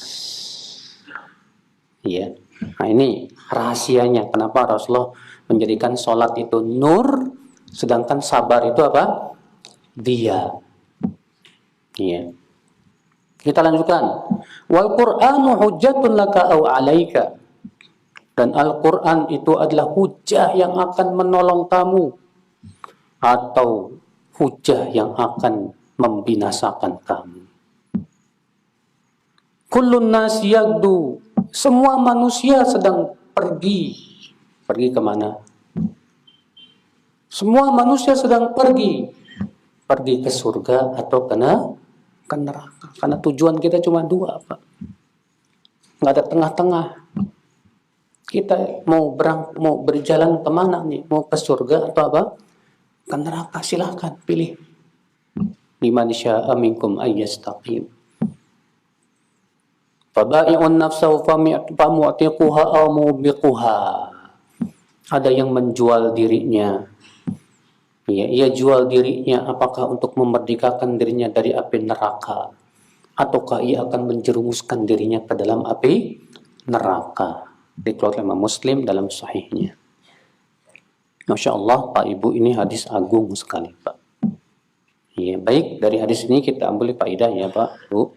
Ya. Nah ini rahasianya kenapa Rasulullah menjadikan sholat itu nur, sedangkan sabar itu apa? Dia. Ya. Kita lanjutkan. Wal Qur'anu hujjatun laka aw 'alaika. Dan Al-Qur'an itu adalah hujah yang akan menolong kamu atau hujah yang akan membinasakan kamu. Kullun nas yagdu. Semua manusia sedang pergi. Pergi kemana? Semua manusia sedang pergi. Pergi ke surga atau ke neraka. Karena tujuan kita cuma 2, Pak. Nggak ada tengah-tengah. Kita mau berjalan kemana nih? Mau ke surga atau apa? Ke neraka. Silahkan pilih. Liman syaa minkum ayyastaqim. Fabai'un nafsahu famu'tiquha aw mubiquha. Ada yang menjual dirinya. Ya, ia jual dirinya apakah untuk memerdekakan dirinya dari api neraka ataukah ia akan menjerumuskan dirinya ke dalam api neraka. Dikeluarkan Imam Muslim dalam sahihnya. Masya Allah, Pak Ibu, ini hadis agung sekali, Pak. Ya, baik, dari hadis ini kita ambil faedah ya, Pak, Bu.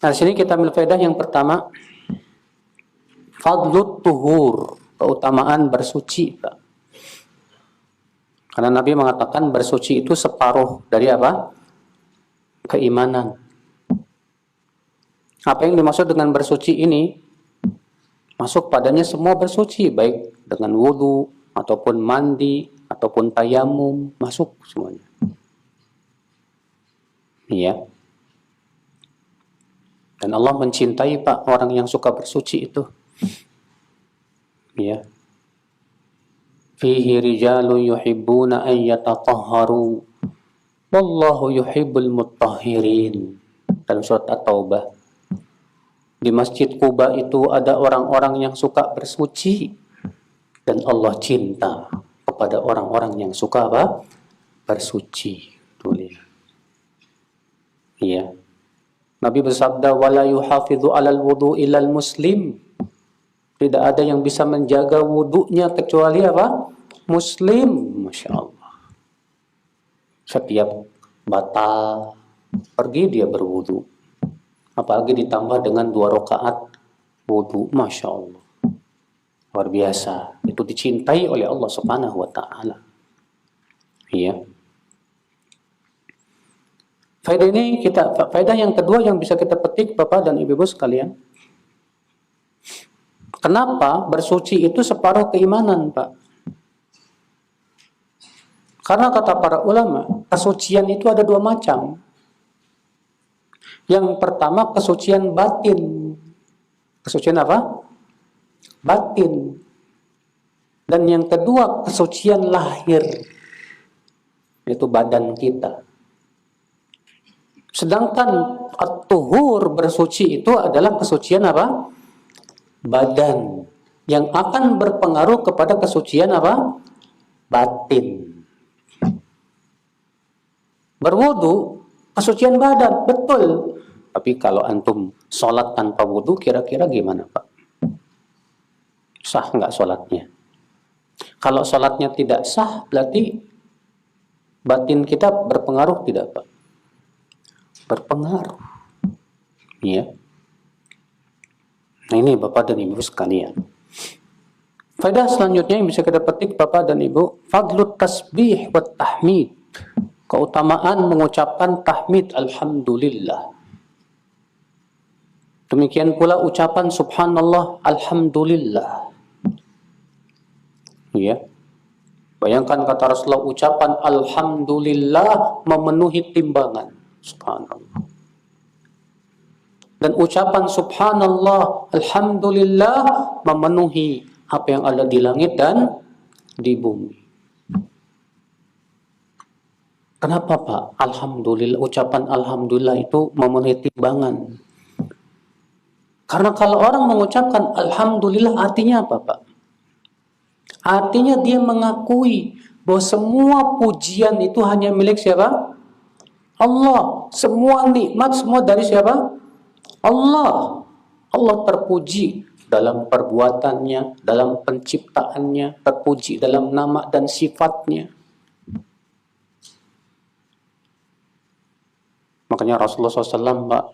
Nah, sini kita ambil faedah yang pertama, fadlut tuhur, keutamaan bersuci, Pak. Karena Nabi mengatakan bersuci itu separuh dari apa? Keimanan. Apa yang dimaksud dengan bersuci ini? Masuk padanya semua bersuci, baik dengan wudu, ataupun mandi, ataupun tayamum, masuk semuanya. Iya. Dan Allah mencintai, Pak, orang yang suka bersuci itu. Iya. Fihi rijalun yuhibbuna an yatatahharu wallahu yuhibbul mutahhirin. Dalam surat At-Taubah. Di Masjid Quba itu ada orang-orang yang suka bersuci dan Allah cinta kepada orang-orang yang suka apa? Bersuci. Tulis. Iya. Nabi bersabda wala yuhafidhu 'alal wudu illal muslim. Tidak ada yang bisa menjaga wudunya kecuali apa? Muslim. Masya Allah. Setiap batal pergi dia berwudu. Apalagi ditambah dengan 2 rakaat wudu. Masya Allah. Luar biasa. Itu dicintai oleh Allah Subhanahu wa ta'ala. Iya. Faedah yang kedua yang bisa kita petik Bapak dan Ibu sekalian. Kenapa bersuci itu separuh keimanan, Pak? Karena kata para ulama, kesucian itu ada 2 macam. Yang pertama kesucian batin. Kesucian apa? Batin. Dan yang kedua kesucian lahir. Yaitu badan kita. Sedangkan at-tuhur bersuci itu adalah kesucian apa? Badan yang akan berpengaruh kepada kesucian apa? Batin. Berwudu, kesucian badan, betul. Tapi kalau antum sholat tanpa wudu, kira-kira gimana Pak? Sah nggak sholatnya? Kalau sholatnya tidak sah, berarti batin kita berpengaruh tidak Pak? Berpengaruh. Ya. Nah ini Bapak dan Ibu sekalian. Faedah selanjutnya yang bisa kita petik Bapak dan Ibu, fadlut tasbih wa tahmid. Keutamaan mengucapkan tahmid alhamdulillah. Demikian pula ucapan subhanallah alhamdulillah. Ya. Bayangkan kata Rasulullah, ucapan alhamdulillah memenuhi timbangan. Subhanallah. Dan ucapan subhanallah alhamdulillah memenuhi apa yang ada di langit dan di bumi. Kenapa Pak? Alhamdulillah, ucapan alhamdulillah itu memenuhi timbangan. Karena kalau orang mengucapkan alhamdulillah artinya apa Pak? Artinya dia mengakui bahwa semua pujian itu hanya milik siapa? Allah. Semua nikmat semua dari siapa? Allah. Allah terpuji dalam perbuatannya, dalam penciptaannya, terpuji dalam nama dan sifatnya. Makanya Rasulullah SAW Pak,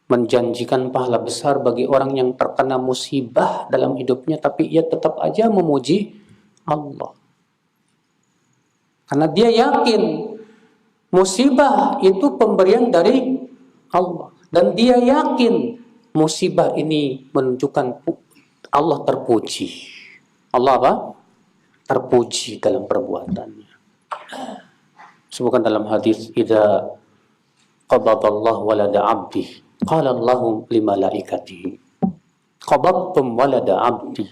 menjanjikan pahala besar bagi orang yang terkena musibah dalam hidupnya, tapi ia tetap aja memuji Allah. Karena dia yakin musibah itu pemberian dari Allah. Dan dia yakin musibah ini menunjukkan Allah terpuji. Allah apa? Terpuji dalam perbuatannya. Sebutkan dalam hadis, idza qabadallahu walada abdi qala Allahu li malaikatihi qabadtum walada abdi.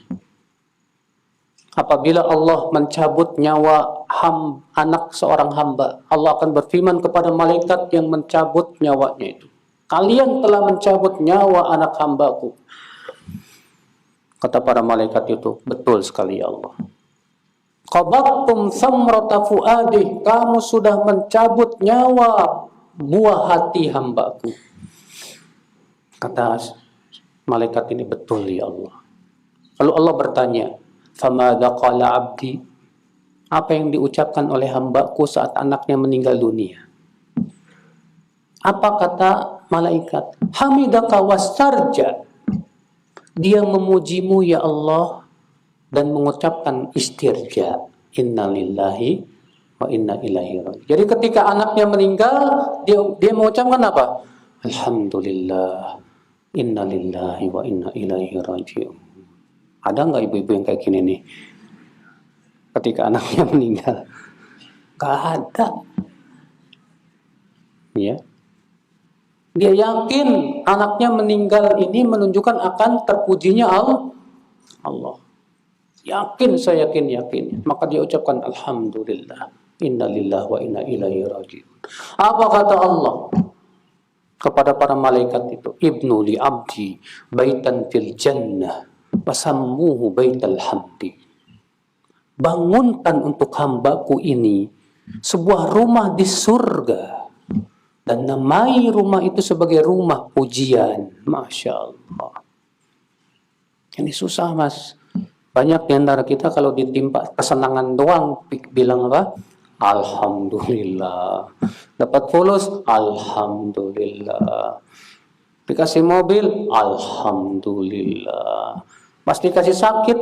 Apabila Allah mencabut nyawa anak seorang hamba, Allah akan berfirman kepada malaikat yang mencabut nyawanya itu, kalian telah mencabut nyawa anak hambaku. Kata para malaikat itu, betul sekali ya Allah. Qabadtum samrata fuadih, kamu sudah mencabut nyawa buah hati hambaku. Kata malaikat ini, betul ya Allah. Lalu Allah bertanya, famadza qala abdi, apa yang diucapkan oleh hambaku saat anaknya meninggal dunia? Apa kata malaikat? Hamidaka wastarja, dia memujimu ya Allah dan mengucapkan istirja, innalillahi wa inna ilaihi raji'un. Jadi ketika anaknya meninggal, dia mengucapkan apa? Alhamdulillah, innalillahi wa inna ilaihi raji'un. Ada nggak ibu-ibu yang kayak gini nih? Ketika anaknya meninggal, nggak ada. Ya, dia yakin anaknya meninggal ini menunjukkan akan terpujinya Allah. Yakin, saya yakin. Maka dia ucapkan alhamdulillah, innalillahi wa inna ilaihi raji'un. Apa kata Allah kepada para malaikat itu? Ibnu li abdi baitan fil jannah wasammuhu baital hamdi. Bangunkan untuk hambaku ini sebuah rumah di surga dan namai rumah itu sebagai rumah pujian. Masya Allah. Ini susah Mas. Banyak di antara kita kalau ditimpa kesenangan doang bilang apa? Alhamdulillah. Dapat fulus, alhamdulillah. Dikasih mobil, alhamdulillah. Pas dikasih sakit,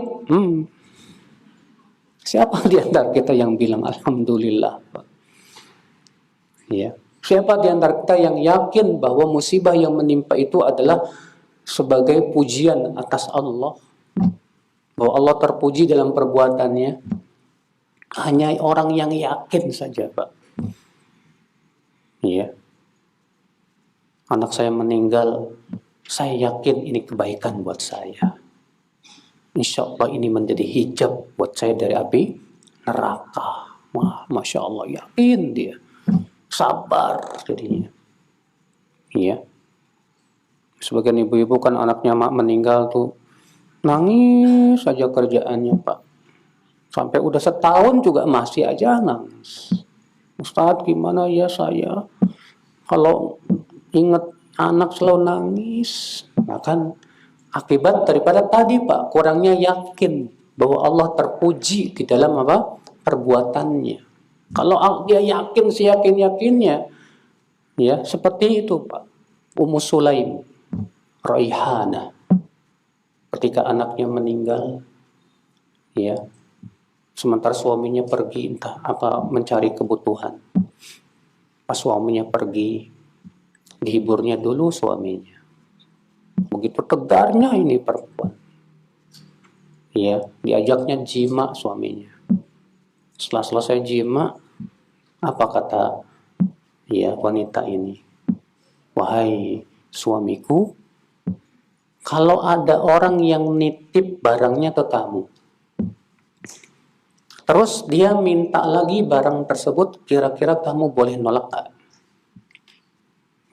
siapa di antara kita yang bilang alhamdulillah? Ya. Siapa di antara kita yang yakin bahwa musibah yang menimpa itu adalah sebagai pujian atas Allah? Bahwa Allah terpuji dalam perbuatannya? Hanya orang yang yakin saja, Pak. Iya. Anak saya meninggal, saya yakin ini kebaikan buat saya. Insya Allah ini menjadi hijab buat saya dari api neraka. Wah, Masya Allah, yakin dia. Sabar jadinya. Iya. Sebagian ibu-ibu kan anaknya meninggal tuh nangis saja kerjaannya, Pak. Sampai udah setahun juga masih aja nangis. Ustadz, gimana ya saya kalau ingat anak selalu nangis? Nah kan akibat daripada tadi Pak, kurangnya yakin bahwa Allah terpuji di dalam apa? Perbuatannya. Kalau dia yakin seyakin-yakinnya, ya seperti itu Pak. Ummu Sulaim, Raihanah, ketika anaknya meninggal, ya, sementara suaminya pergi entah apa mencari kebutuhan. Pas suaminya pergi, dihiburnya dulu suaminya. Begitu tegarnya ini perempuan. Ya, diajaknya jima suaminya. Setelah selesai jima, apa kata ya wanita ini? Wahai suamiku, kalau ada orang yang nitip barangnya ke kamu, terus dia minta lagi barang tersebut, kira-kira kamu boleh nolak gak?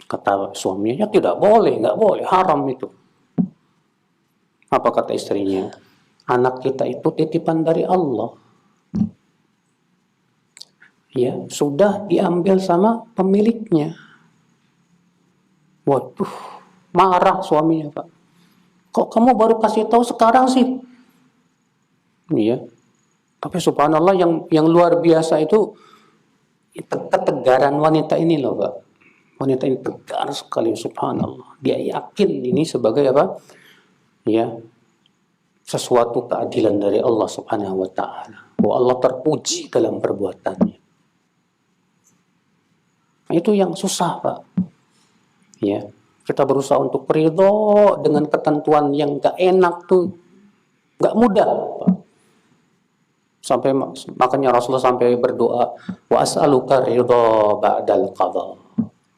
Kata suaminya, tidak boleh, nggak boleh, haram itu. Apa kata istrinya? Anak kita itu titipan dari Allah. Ya, sudah diambil sama pemiliknya. Waduh, marah suaminya Pak. Kok kamu baru kasih tahu sekarang sih? Iya. Tapi subhanallah yang luar biasa itu ketegaran wanita ini loh Pak. Wanita ini tegar sekali, subhanallah. Dia yakin ini sebagai apa? Ya, sesuatu keadilan dari Allah Subhanahu wa taala. Bahwa Allah terpuji dalam perbuatannya. Nah, itu yang susah, Pak. Ya, kita berusaha untuk ridho dengan ketentuan yang gak enak tuh gak mudah, Pak. Sampai makanya Rasulullah sampai berdoa, wa as'aluka ridho ba'dal qadha.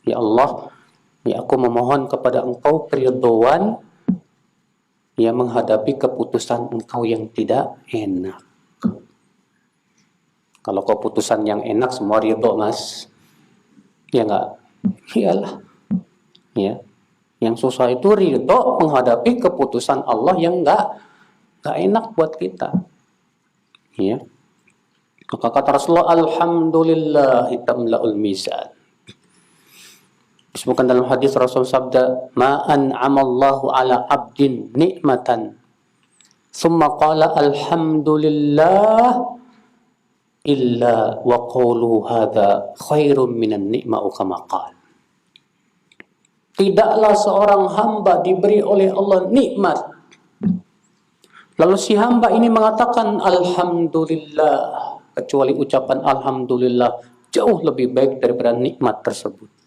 Ya Allah, ya aku memohon kepada Engkau keridhaan yang menghadapi keputusan Engkau yang tidak enak. Kalau keputusan yang enak semua ridho, Mas. Ya enggak? Iyalah. Ya. Yang susah itu ridho menghadapi keputusan Allah yang enggak enak buat kita. Ya. Maka kata Rasulullah, alhamdulillah tamla'ul mizan. Disebutkan dalam hadis Rasul sabda, ma an'amallahu ala abdin ni'matan thumma qala alhamdulillah illa wa qawlu hadha khairun minan ni'ma kama qala. Tidaklah seorang hamba diberi oleh Allah nikmat, lalu si hamba ini mengatakan alhamdulillah, kecuali ucapan alhamdulillah jauh lebih baik daripada nikmat tersebut.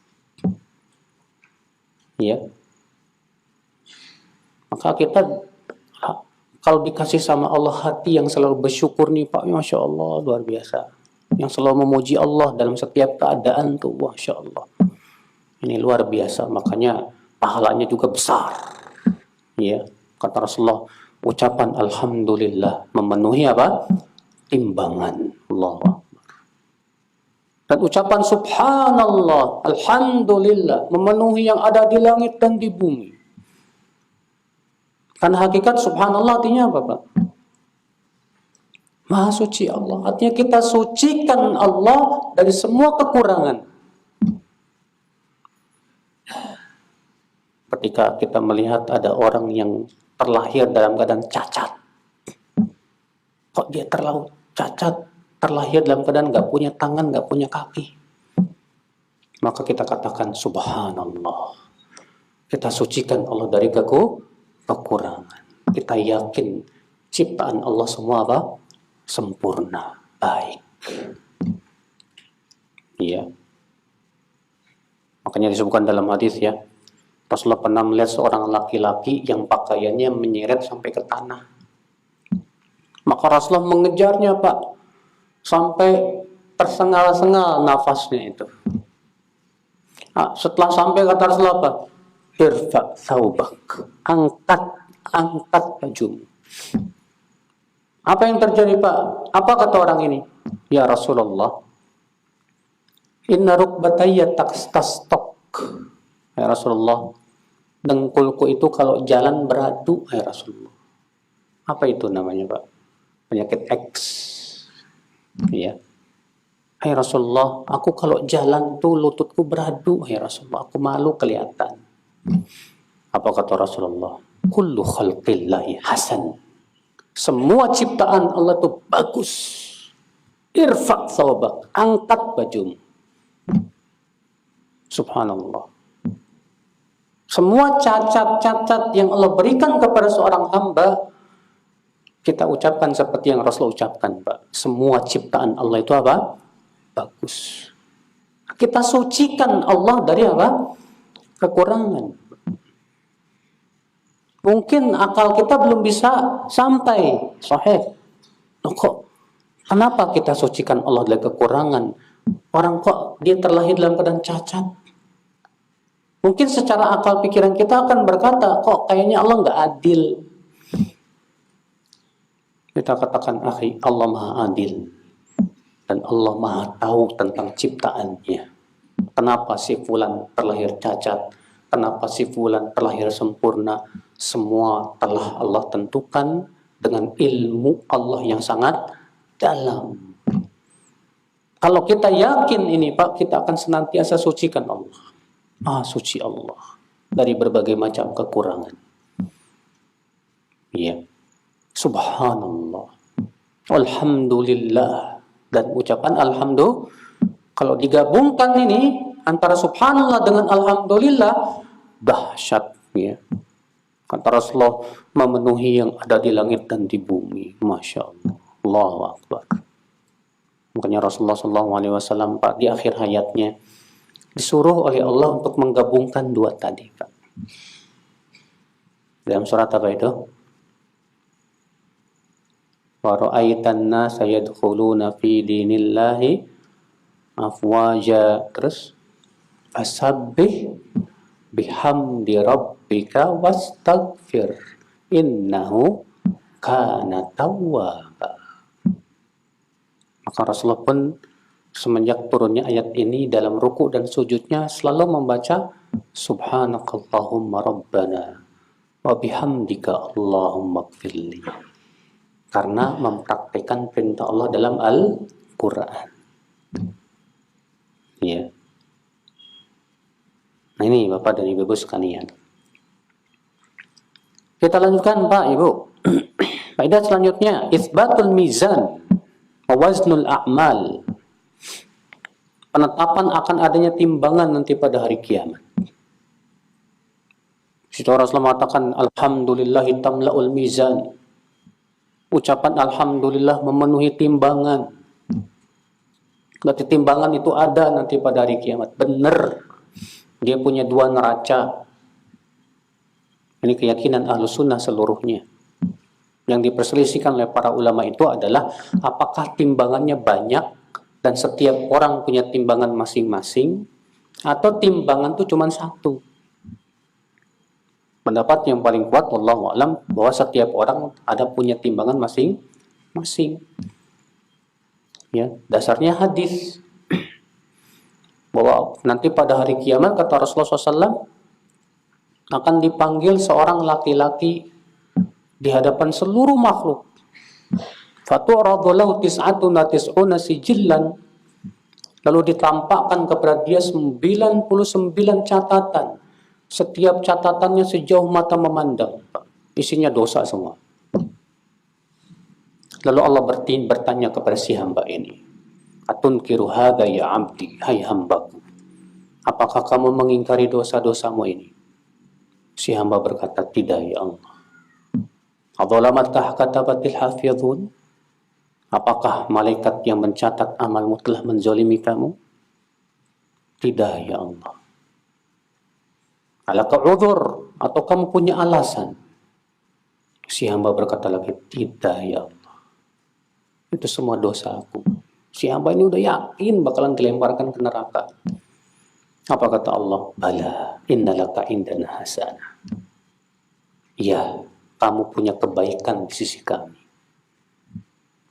Ya. Maka kita kalau dikasih sama Allah hati yang selalu bersyukur nih Pak, Masya Allah, luar biasa. Yang selalu memuji Allah dalam setiap keadaan tuh, Masya Allah. Ini luar biasa, makanya pahalanya juga besar. Ya, kata Rasulullah, ucapan alhamdulillah memenuhi apa? Timbangan. Allah. Dan ucapan subhanallah, alhamdulillah, memenuhi yang ada di langit dan di bumi. Karena hakikat subhanallah artinya apa, Pak? Maha suci Allah. Artinya kita sucikan Allah dari semua kekurangan. Ketika kita melihat ada orang yang terlahir dalam keadaan cacat. Kok dia terlalu cacat? Terlahir dalam keadaan gak punya tangan, gak punya kaki. Maka kita katakan subhanallah. Kita sucikan Allah dari kekurangan. Kita yakin ciptaan Allah semua apa? Sempurna, baik. Iya. Makanya disebutkan dalam hadis ya, Rasulullah pernah melihat seorang laki-laki yang pakaiannya menyeret sampai ke tanah. Maka Rasulullah mengejarnya, Pak, sampai tersengal-sengal nafasnya itu. Nah, setelah sampai kata Rasulullah apa? Irfa thawbak. Angkat bajumu. Apa yang terjadi, Pak? Apa kata orang ini? Ya Rasulullah, inna rukbatayya tastok. Ya Rasulullah, dengkulku itu kalau jalan beradu, ya Rasulullah. Apa itu namanya, Pak? Penyakit X. Ya. Hai Rasulullah, aku kalau jalan tuh lututku beradu, hai Rasulullah, aku malu kelihatan. Apa kata Rasulullah? Kullu khalqillahi hasan. Semua ciptaan Allah itu bagus. Irfa' thawbak, angkat bajumu. Subhanallah. Semua cacat-cacat yang Allah berikan kepada seorang hamba, kita ucapkan seperti yang Rasul ucapkan, Pak. Semua ciptaan Allah itu apa? Bagus. Kita sucikan Allah dari apa? Kekurangan. Mungkin akal kita belum bisa sampai sahih. Loh kok, kenapa kita sucikan Allah dari kekurangan? Orang kok dia terlahir dalam keadaan cacat? Mungkin secara akal pikiran kita akan berkata, kok kayaknya Allah nggak adil. Kita katakan, akhi, Allah maha adil. Dan Allah maha tahu tentang ciptaannya. Kenapa si fulan terlahir cacat? Kenapa si fulan terlahir sempurna? Semua telah Allah tentukan dengan ilmu Allah yang sangat dalam. Kalau kita yakin ini, Pak, kita akan senantiasa sucikan Allah. Maha suci Allah dari berbagai macam kekurangan. Ya. Subhanallah. Alhamdulillah. Dan ucapan alhamdulillah, kalau digabungkan ini antara subhanallah dengan alhamdulillah, dahsyat ya. Kata Rasulullah, memenuhi yang ada di langit dan di bumi. Masya Allah. Allahu Akbar. Makanya Rasulullah SAW, Pak, di akhir hayatnya disuruh oleh Allah untuk menggabungkan dua tadi, Pak. Dalam surat apa itu? Wa ra'aitan nasa yadkhuluna fi dinillahi afwaja. Terus fasabbih bihamdi rabbika wastaghfir innahu kana tawwaba. Maka Rasulullah pun semenjak turunnya ayat ini dalam ruku dan sujudnya selalu membaca subhanakallahumma rabbana wa bihamdika allahumma ighfirli. Karena mempraktikkan perintah Allah dalam Al-Quran. Ya. Nah ini Bapak dan Ibu sekalian. Kita lanjutkan Pak Ibu. Faedah selanjutnya, isbatul mizan wa waznul a'mal. Penetapan akan adanya timbangan nanti pada hari kiamat. Situ Rasulullah mengatakan alhamdulillahi tamla'ul mizan. Ucapan alhamdulillah memenuhi timbangan. Berarti timbangan itu ada nanti pada hari kiamat. Benar. Dia punya dua neraca. Ini keyakinan ahlu sunnah seluruhnya. Yang diperselisihkan oleh para ulama itu adalah apakah timbangannya banyak dan setiap orang punya timbangan masing-masing, atau timbangan itu cuma satu. Pendapat yang paling kuat wallahu a'lam bahwa setiap orang ada punya timbangan masing-masing. Ya, dasarnya hadis bahwa nanti pada hari kiamat kata Rasulullah SAW akan dipanggil seorang laki-laki di hadapan seluruh makhluk. Fatu'radu lahu tis'atun wa tis'una sijillan. Lalu ditampakkan kepada dia 99 catatan. Setiap catatannya sejauh mata memandang, isinya dosa semua. Lalu Allah bertanya kepada si hamba ini, atunkiru hadza ya abdi, hai hambaku, apakah kamu mengingkari dosa-dosamu ini? Si hamba berkata, tidak ya Allah. Adzalamatah katabatil hafizun, apakah malaikat yang mencatat amalmu telah menzalimi kamu? Tidak ya Allah. Alaka udzur, atau kamu punya alasan? Si hamba berkata lagi, tidak ya Allah. Itu semua dosa aku. Si hamba ini udah yakin bakalan dilemparkan ke neraka. Apa kata Allah? Bala, innalaka indana hasanah. Ya, kamu punya kebaikan di sisi kami.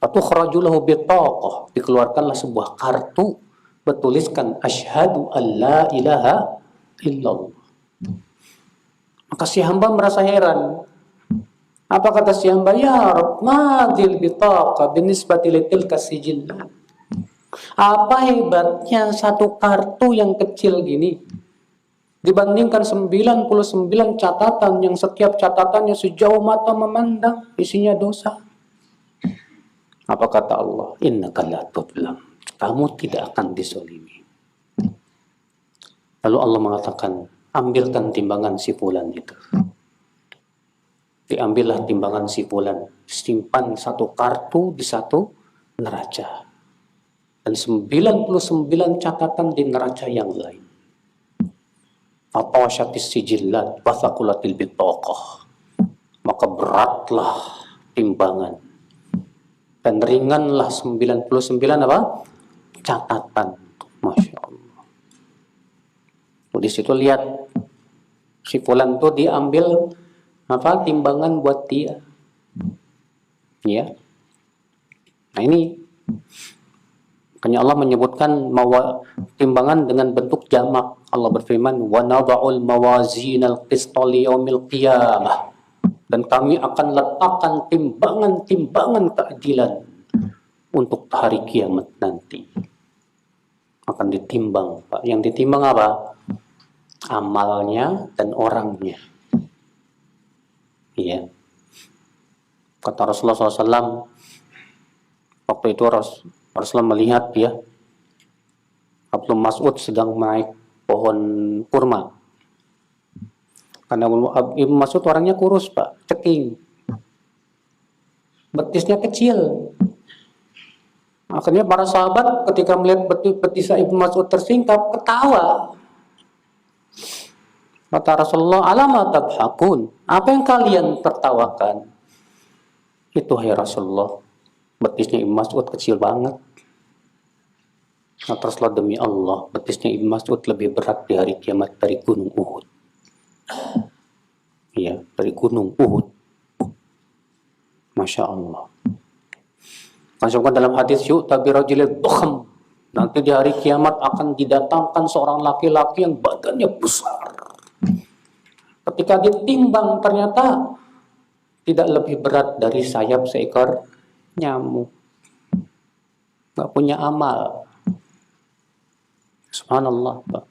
Fatukhraju lahu bitaqah, dikeluarkanlah sebuah kartu bertuliskan asyhadu alla ilaha illallah. Maka si hamba merasa heran. Apa kata si hamba? Ya Rabb, madil bitaqa binisbati litilka sijillat. Apa hebatnya satu kartu yang kecil gini dibandingkan 99 catatan yang setiap catatannya sejauh mata memandang isinya dosa. Apa kata Allah? Innaka la tudlam. Kamu tidak akan disolimi. Lalu Allah mengatakan, ambilkan timbangan si fulan itu. Diambillah timbangan si fulan. Simpan satu kartu di satu neraca. Dan 99 catatan di neraca yang lain. Fatawasyatis sijillat wathaqulatil bitaqah. Maka beratlah timbangan. Dan ringanlah 99 apa? Catatan. Masya Allah. Di situ lihat si fulan tuh diambil apa? Timbangan buat dia. Ya. Nah ini makanya Allah menyebutkan timbangan dengan bentuk jamak. Allah berfirman, "Wa nadha'ul mawazinal qista liyaumil qiyamah." Dan kami akan letakkan timbangan-timbangan keadilan untuk hari kiamat nanti. Akan ditimbang, Pak. Yang ditimbang apa? Amalnya dan orangnya. Iya. Kata Rasulullah SAW, waktu itu Rasulullah melihat ya, Abdul Mas'ud sedang naik pohon kurma. Karena Ibnu Mas'ud orangnya kurus, Pak, ceking. Betisnya kecil. Akhirnya para sahabat ketika melihat betis Ibnu Mas'ud tersingkap, ketawa. Kata Rasulullah, "Alama tabhakun?" Apa yang kalian tertawakan? Itu hai Rasulullah, betisnya Ibnu Mas'ud kecil banget. Kata Rasulullah, demi Allah, betisnya Ibnu Mas'ud lebih berat di hari kiamat dari gunung Uhud. Iya, dari gunung Uhud. Masya Allah. Masukkan dalam hadis yu'ta birajulil dukham. Nanti di hari kiamat akan didatangkan seorang laki-laki yang badannya besar. Ketika ditimbang ternyata tidak lebih berat dari sayap seekor nyamuk. Gak punya amal. Subhanallah, Pak.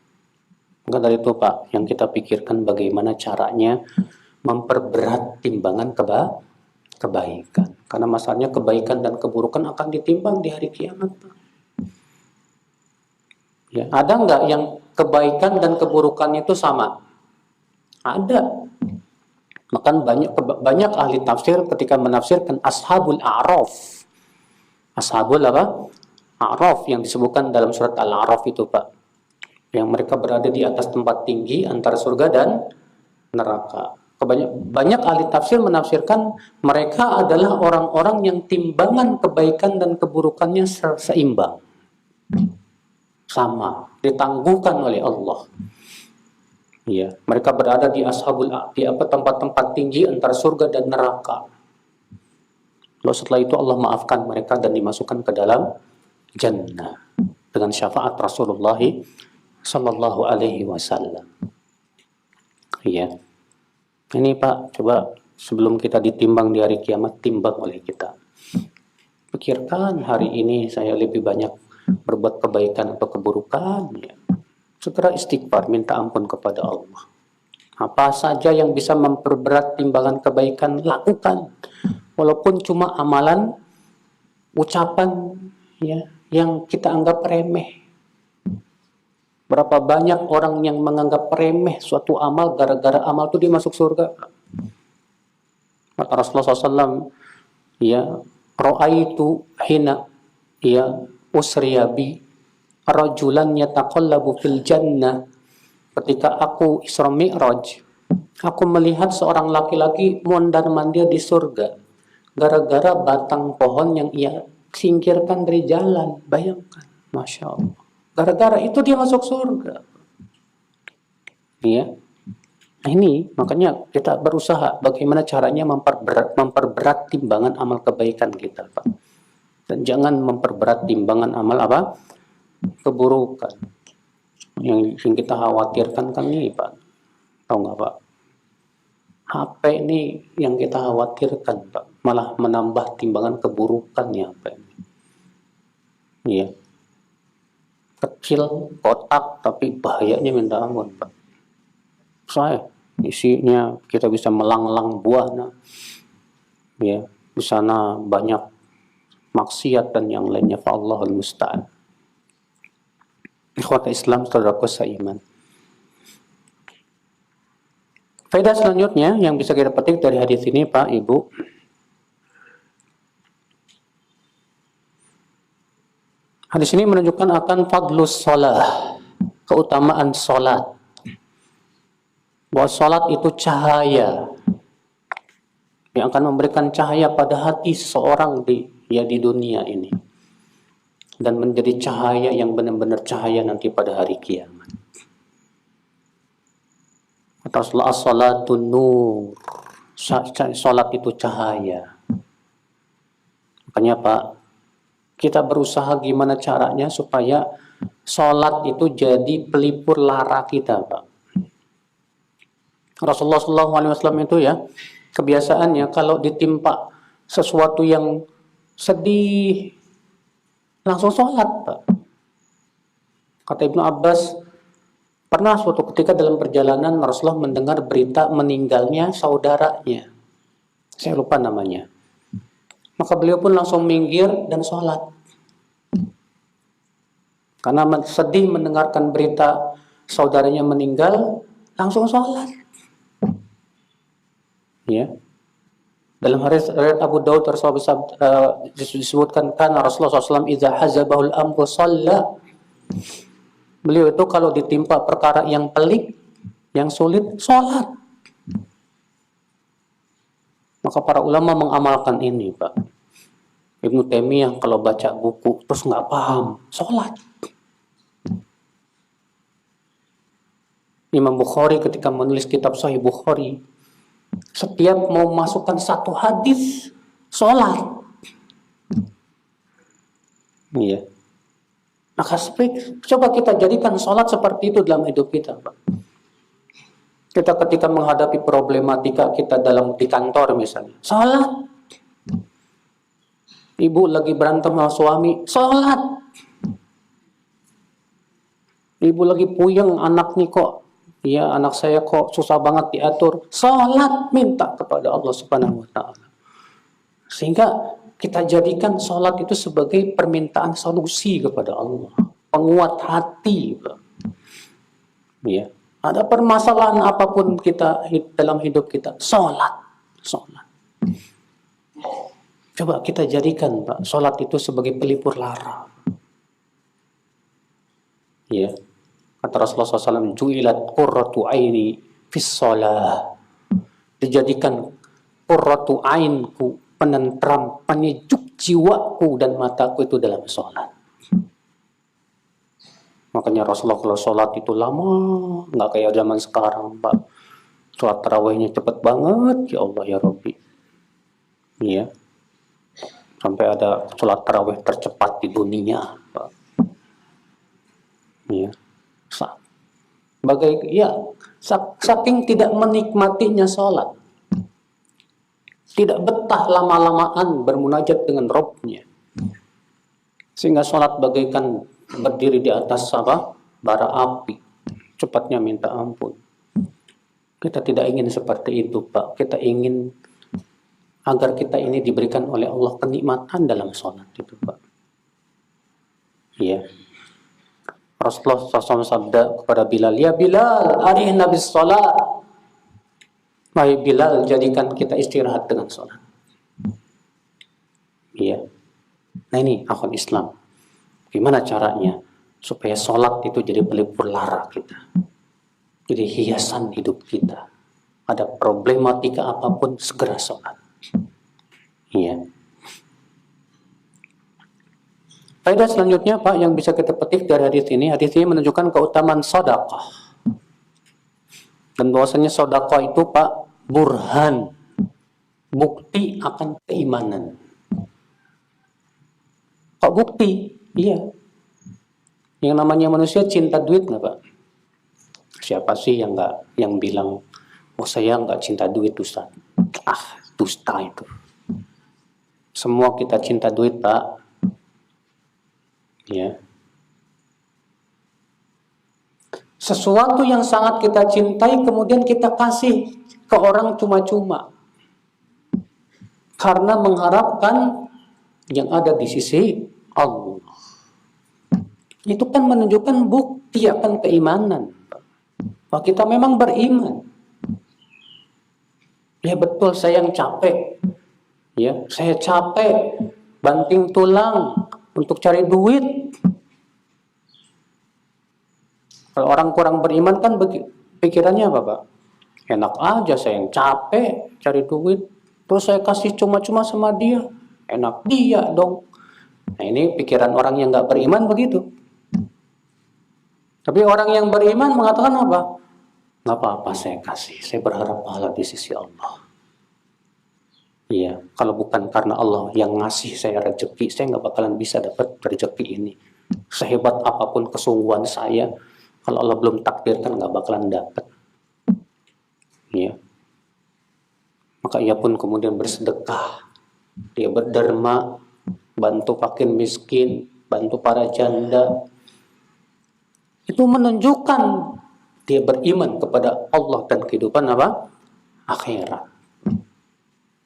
Maka dari itu, Pak, yang kita pikirkan bagaimana caranya memperberat timbangan kebaikan. Karena masalahnya kebaikan dan keburukan akan ditimbang di hari kiamat, Pak. Ya, ada nggak yang kebaikan dan keburukan itu sama? Ada. Maka banyak ahli tafsir ketika menafsirkan Ashabul A'raf. Ashabul apa? A'raf yang disebutkan dalam surat Al-A'raf itu, Pak. Yang mereka berada di atas tempat tinggi antara surga dan neraka. Banyak ahli tafsir menafsirkan mereka adalah orang-orang yang timbangan kebaikan dan keburukannya seimbang. Sama, ditangguhkan oleh Allah. Ya, mereka berada di tempat-tempat tinggi antara surga dan neraka. Lalu setelah itu Allah maafkan mereka dan dimasukkan ke dalam jannah dengan syafaat Rasulullah Sallallahu Alaihi Wasallam. Ya, ini Pak, coba sebelum kita ditimbang di hari kiamat, timbang oleh kita. Pikirkan hari ini saya lebih banyak berbuat kebaikan atau keburukan. Ya. Segera istighfar, minta ampun kepada Allah. Apa saja yang bisa memperberat timbangan kebaikan, lakukan. Walaupun cuma amalan, ucapan ya, yang kita anggap remeh. Berapa banyak orang yang menganggap remeh suatu amal, gara-gara amal itu dia masuk surga. Kata Rasulullah SAW, ya, ra'aitu hina ya usriyabi rajulan yataqallabu fil jannah. Ketika aku Isra Mi'raj, aku melihat seorang laki-laki mondar-mandir di surga gara-gara batang pohon yang ia singkirkan dari jalan. Bayangkan, Masya Allah. Gara-gara itu dia masuk surga. Ya. Nah ini makanya kita berusaha bagaimana caranya memperberat timbangan amal kebaikan kita, Pak. Dan jangan memperberat timbangan amal apa? Keburukan. Yang kita khawatirkan kan ini, Pak. Tahu nggak, Pak? HP ini yang kita khawatirkan, Pak. Malah menambah timbangan keburukannya, Pak. Iya. kecil, kotak, tapi bahayanya minta ampun, Pak. Saya isinya kita bisa melanglang buana, ya, di sana banyak maksiat dan yang lainnya. Fa'allahul musta'an. Ikhwata Islam, saudaraku seiman. Faedah selanjutnya yang bisa kita petik dari hadis ini, Pak, Ibu, hadis ini menunjukkan akan fadlus shalah, keutamaan salat. Bahwa salat itu cahaya yang akan memberikan cahaya pada hati seseorang di dunia ini, dan menjadi cahaya yang benar-benar cahaya nanti pada hari kiamat. Kata Rasulullah, as-salatun nur, salat itu cahaya. Makanya Pak, kita berusaha gimana caranya supaya salat itu jadi pelipur lara kita, Pak. Rasulullah SAW itu ya, kebiasaannya kalau ditimpa sesuatu yang sedih, langsung sholat, Pak. Kata Ibnu Abbas, pernah suatu ketika dalam perjalanan Rasulullah mendengar berita meninggalnya saudaranya. Saya lupa namanya. Maka beliau pun langsung minggir dan sholat. Karena sedih mendengarkan berita saudaranya meninggal, langsung sholat. Ya. Dalam hadis Abu Daud disebutkan kan Rasulullah SAW idza hazabahul amru shalla. Beliau itu kalau ditimpa perkara yang pelik, yang sulit, sholat. Maka para ulama mengamalkan ini, Pak. Ibnu Taimiyah kalau baca buku terus nggak paham, sholat. Imam Bukhari ketika menulis kitab Sahih Bukhari, setiap mau masukkan satu hadis, sholat. Iya. Maka coba kita jadikan sholat seperti itu dalam hidup kita, Pak. Kita ketika menghadapi problematika kita di kantor misalnya, sholat. Ibu lagi berantem sama suami, sholat. Ibu lagi puyeng, anak nih kok, ya anak saya kok susah banget diatur, sholat, minta kepada Allah Subhanahu wa Ta'ala. Sehingga kita jadikan sholat itu sebagai permintaan solusi kepada Allah, penguat hati. Ya, ada permasalahan apapun kita dalam hidup kita, sholat. Coba kita jadikan, Pak, sholat itu sebagai pelipur lara. Ya, kata Rasulullah SAW, ju'ilat qurratu aini fis shalah. Dijadikan qurratu ainku, penentram, penyejuk jiwaku dan mataku itu dalam sholat. Makanya Rasulullah kalau sholat itu lama, nggak kayak zaman sekarang, Pak. Sholat tarawihnya cepet banget, ya Allah ya Rabbi. Iya. Sampai ada sholat tarawih tercepat di dunia, Pak. Iya. Saking tidak menikmatinya sholat, tidak betah lama-lamaan bermunajat dengan Rabb-nya, sehingga sholat bagaikan berdiri di atas bara api, cepatnya minta ampun. Kita tidak ingin seperti itu, Pak. Kita ingin agar kita ini diberikan oleh Allah kenikmatan dalam sholat itu, Pak. Iya. Rasulullah SAW sabda kepada Bilal, ya Bilal, arihna bis sholat. Wahai Bilal, jadikan kita istirahat dengan sholat. Iya. Nah ini akhwat Islam. Gimana caranya supaya sholat itu jadi pelipur lara kita, jadi hiasan hidup kita. Ada problematika apapun, segera sholat. Iya. Faedah selanjutnya, Pak, yang bisa kita petik dari hadis ini menunjukkan keutamaan sedekah. Dan bahwasanya sedekah itu, Pak, burhan, bukti akan keimanan. Kok bukti? Iya. Yang namanya manusia cinta duit nggak, Pak? Siapa sih yang bilang, oh saya nggak cinta duit, Ustaz? Dusta itu. Semua kita cinta duit, Pak. Ya. Sesuatu yang sangat kita cintai kemudian kita kasih ke orang cuma-cuma. Karena mengharapkan yang ada di sisi Allah. Itu kan menunjukkan bukti akan keimanan. Bahwa kita memang beriman. Ya betul, saya yang capek. Ya, saya capek banting tulang untuk cari duit. Kalau orang kurang beriman kan pikirannya apa, Pak? Enak aja saya yang capek cari duit, terus saya kasih cuma-cuma sama dia. Enak dia dong. Nah ini pikiran orang yang nggak beriman begitu. Tapi orang yang beriman mengatakan apa? Nggak apa-apa saya kasih, saya berharap pahala di sisi Allah. Iya, kalau bukan karena Allah yang ngasih saya rezeki, saya nggak bakalan bisa dapat rezeki ini. Sehebat apapun kesungguhan saya, kalau Allah belum takdirkan nggak bakalan dapat. Iya. Maka ia pun kemudian bersedekah. Dia berderma, bantu fakir miskin, bantu para janda. Itu menunjukkan dia beriman kepada Allah dan kehidupan apa? Akhirat.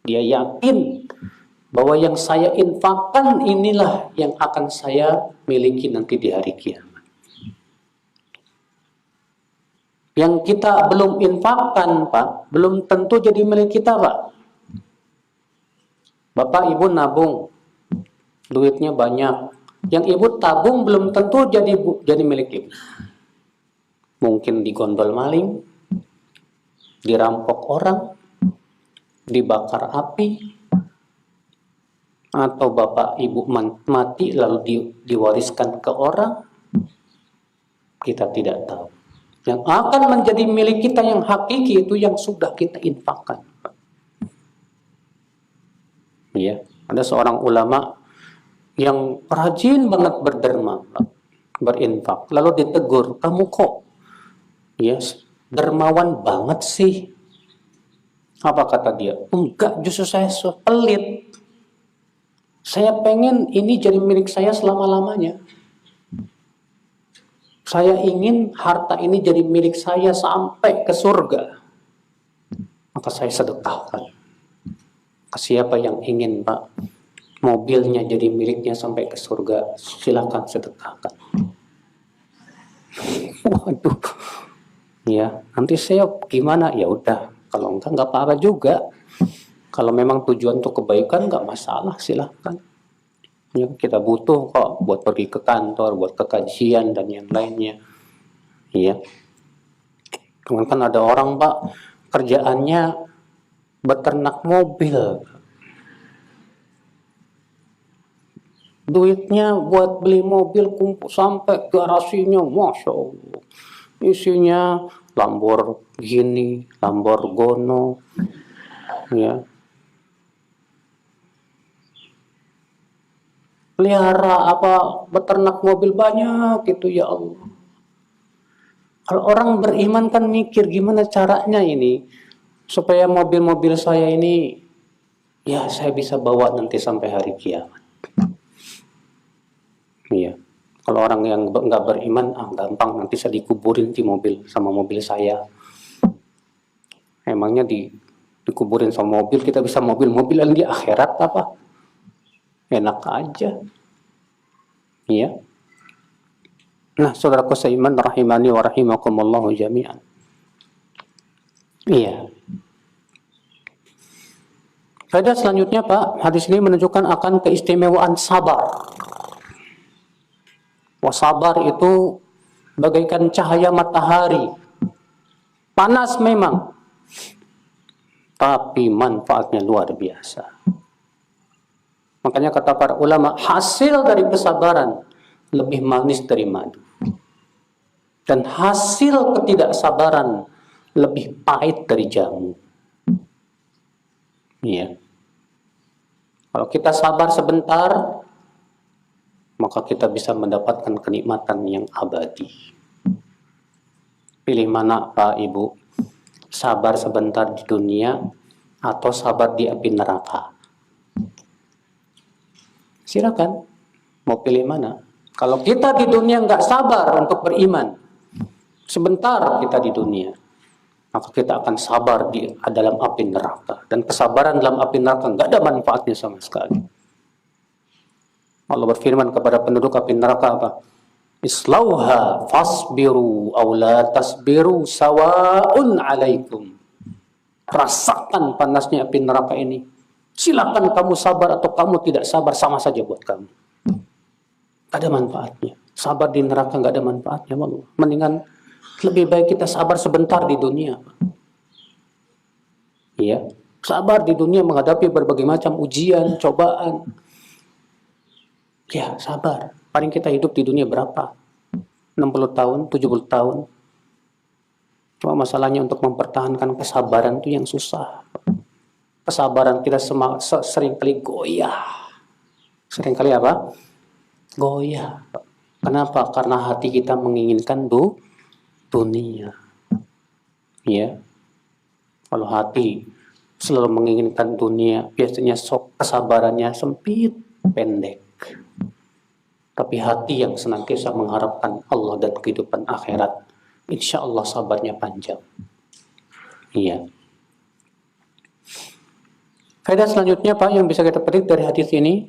Dia yakin bahwa yang saya infakkan inilah yang akan saya miliki nanti di hari kiamat. Yang kita belum infakkan, Pak, belum tentu jadi milik kita, Pak. Bapak Ibu nabung, duitnya banyak. Yang Ibu tabung belum tentu jadi milik Ibu. Mungkin digondol maling, dirampok orang, dibakar api, atau Bapak Ibu mati lalu diwariskan ke orang, kita tidak tahu. Yang akan menjadi milik kita yang hakiki itu yang sudah kita infakkan. Ya, ada seorang ulama yang rajin banget berderma, berinfak, lalu ditegur, kamu kok dermawan banget sih? Apa kata dia? Enggak, justru saya pelit. Saya pengen ini jadi milik saya selama-lamanya. Saya ingin harta ini jadi milik saya sampai ke surga. Maka saya sedekahkan. Siapa yang ingin, Pak, mobilnya jadi miliknya sampai ke surga, silakan sedekahkan. Waduh. Ya, nanti saya gimana? Ya udah, kalau enggak apa-apa juga. Kalau memang tujuan untuk kebaikan enggak masalah, silakan. Ya, kita butuh kok buat pergi ke kantor, buat ke kajian dan yang lainnya. Iya. Cuman kan ada orang, Pak, kerjaannya beternak mobil. Duitnya buat beli mobil kumpul sampai garasinya, Masya Allah. Isinya Lamborghini, Lamborgono, ya. Pelihara beternak mobil banyak gitu, ya Allah. Kalau orang beriman kan mikir gimana caranya ini supaya mobil-mobil saya ini ya saya bisa bawa nanti sampai hari kiamat. Iya. Kalau orang yang nggak beriman, gampang nanti saya dikuburin di mobil sama mobil saya. Emangnya dikuburin sama mobil, kita bisa mobil-mobilan di akhirat apa? Enak aja. Iya. Nah, saudaraku seiman rahimani wa rahimakumullahu jami'an. Iya. Faedah selanjutnya, Pak, hadis ini menunjukkan akan keistimewaan sabar. Sabar itu bagaikan cahaya matahari. Panas memang, tapi manfaatnya luar biasa. Makanya kata para ulama, hasil dari kesabaran lebih manis dari madu. Dan hasil ketidaksabaran lebih pahit dari jamu. Iya. Kalau kita sabar sebentar, maka kita bisa mendapatkan kenikmatan yang abadi. Pilih mana, Pak, Ibu? Sabar sebentar di dunia atau sabar di api neraka? Silakan. Mau pilih mana? Kalau kita di dunia nggak sabar untuk beriman, sebentar kita di dunia, maka kita akan sabar di dalam api neraka. Dan kesabaran dalam api neraka nggak ada manfaatnya sama sekali. Allah berfirman kepada penduduk api neraka apa? Islauha fasbiru aw la tasbiru sawa'un alaikum. Rasakan panasnya api neraka ini. Silakan kamu sabar atau kamu tidak sabar, sama saja buat kamu. Gak ada manfaatnya. Sabar di neraka gak ada manfaatnya. Mendingan lebih baik kita sabar sebentar di dunia. Ya, sabar di dunia menghadapi berbagai macam ujian, cobaan. Ya, sabar. Paling kita hidup di dunia berapa? 60 tahun, 70 tahun. Cuma masalahnya untuk mempertahankan kesabaran itu yang susah. Kesabaran kita seringkali goyah. Seringkali apa? Goyah. Kenapa? Karena hati kita menginginkan dunia. Ya. Kalau hati selalu menginginkan dunia, biasanya kesabarannya sempit, pendek. Tapi hati yang senantiasa mengharapkan Allah dan kehidupan akhirat, insya Allah sabarnya panjang. Iya. Faedah selanjutnya Pak yang bisa kita petik dari hadis ini,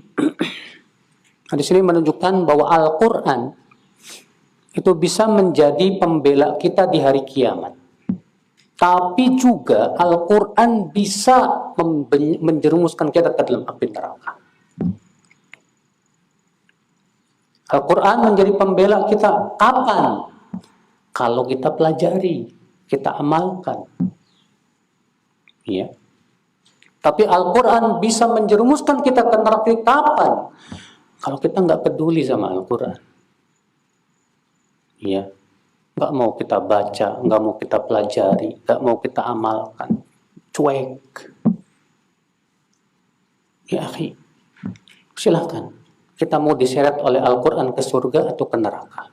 hadis ini menunjukkan bahwa Al-Quran itu bisa menjadi pembela kita di hari kiamat. Tapi juga Al-Quran bisa menjerumuskan kita ke dalam api neraka. Al-Quran menjadi pembela kita kapan? Kalau kita pelajari, kita amalkan. Ya. Tapi Al-Quran bisa menjerumuskan kita ke neraka kapan? Kalau kita nggak peduli sama Al-Quran. Ya. Nggak mau kita baca, nggak mau kita pelajari, nggak mau kita amalkan. Cuek. Ya akhi, silahkan. Kita mau diseret oleh Al-Quran ke surga atau ke neraka.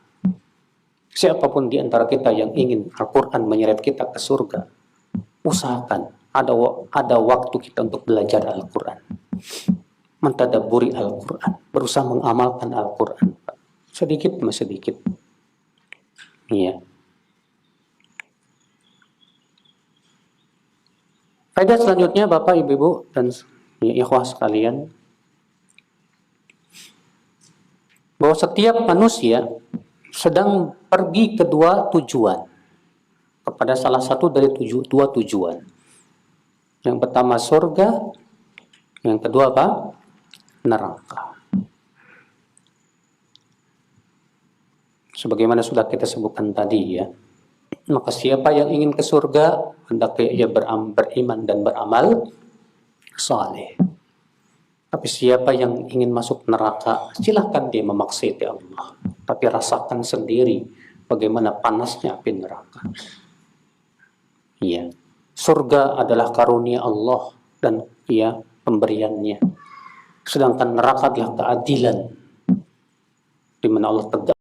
Siapapun di antara kita yang ingin Al-Quran menyeret kita ke surga, usahakan ada waktu kita untuk belajar Al-Quran, mentadaburi Al-Quran, berusaha mengamalkan Al-Quran, sedikit demi sedikit. Iya. Faedah selanjutnya Bapak, Ibu, dan ikhwah sekalian, bahwa setiap manusia sedang pergi ke dua tujuan, kepada salah satu dari dua tujuan. Yang pertama surga, yang kedua apa? Neraka. Sebagaimana sudah kita sebutkan tadi ya, maka siapa yang ingin ke surga, hendaknya ia beriman dan beramal saleh. Tapi siapa yang ingin masuk neraka, silahkan dia memaksudi Allah. Tapi rasakan sendiri bagaimana panasnya api neraka. Iya. Surga adalah karunia Allah dan ya pemberiannya. Sedangkan neraka adalah keadilan, di mana Allah tegak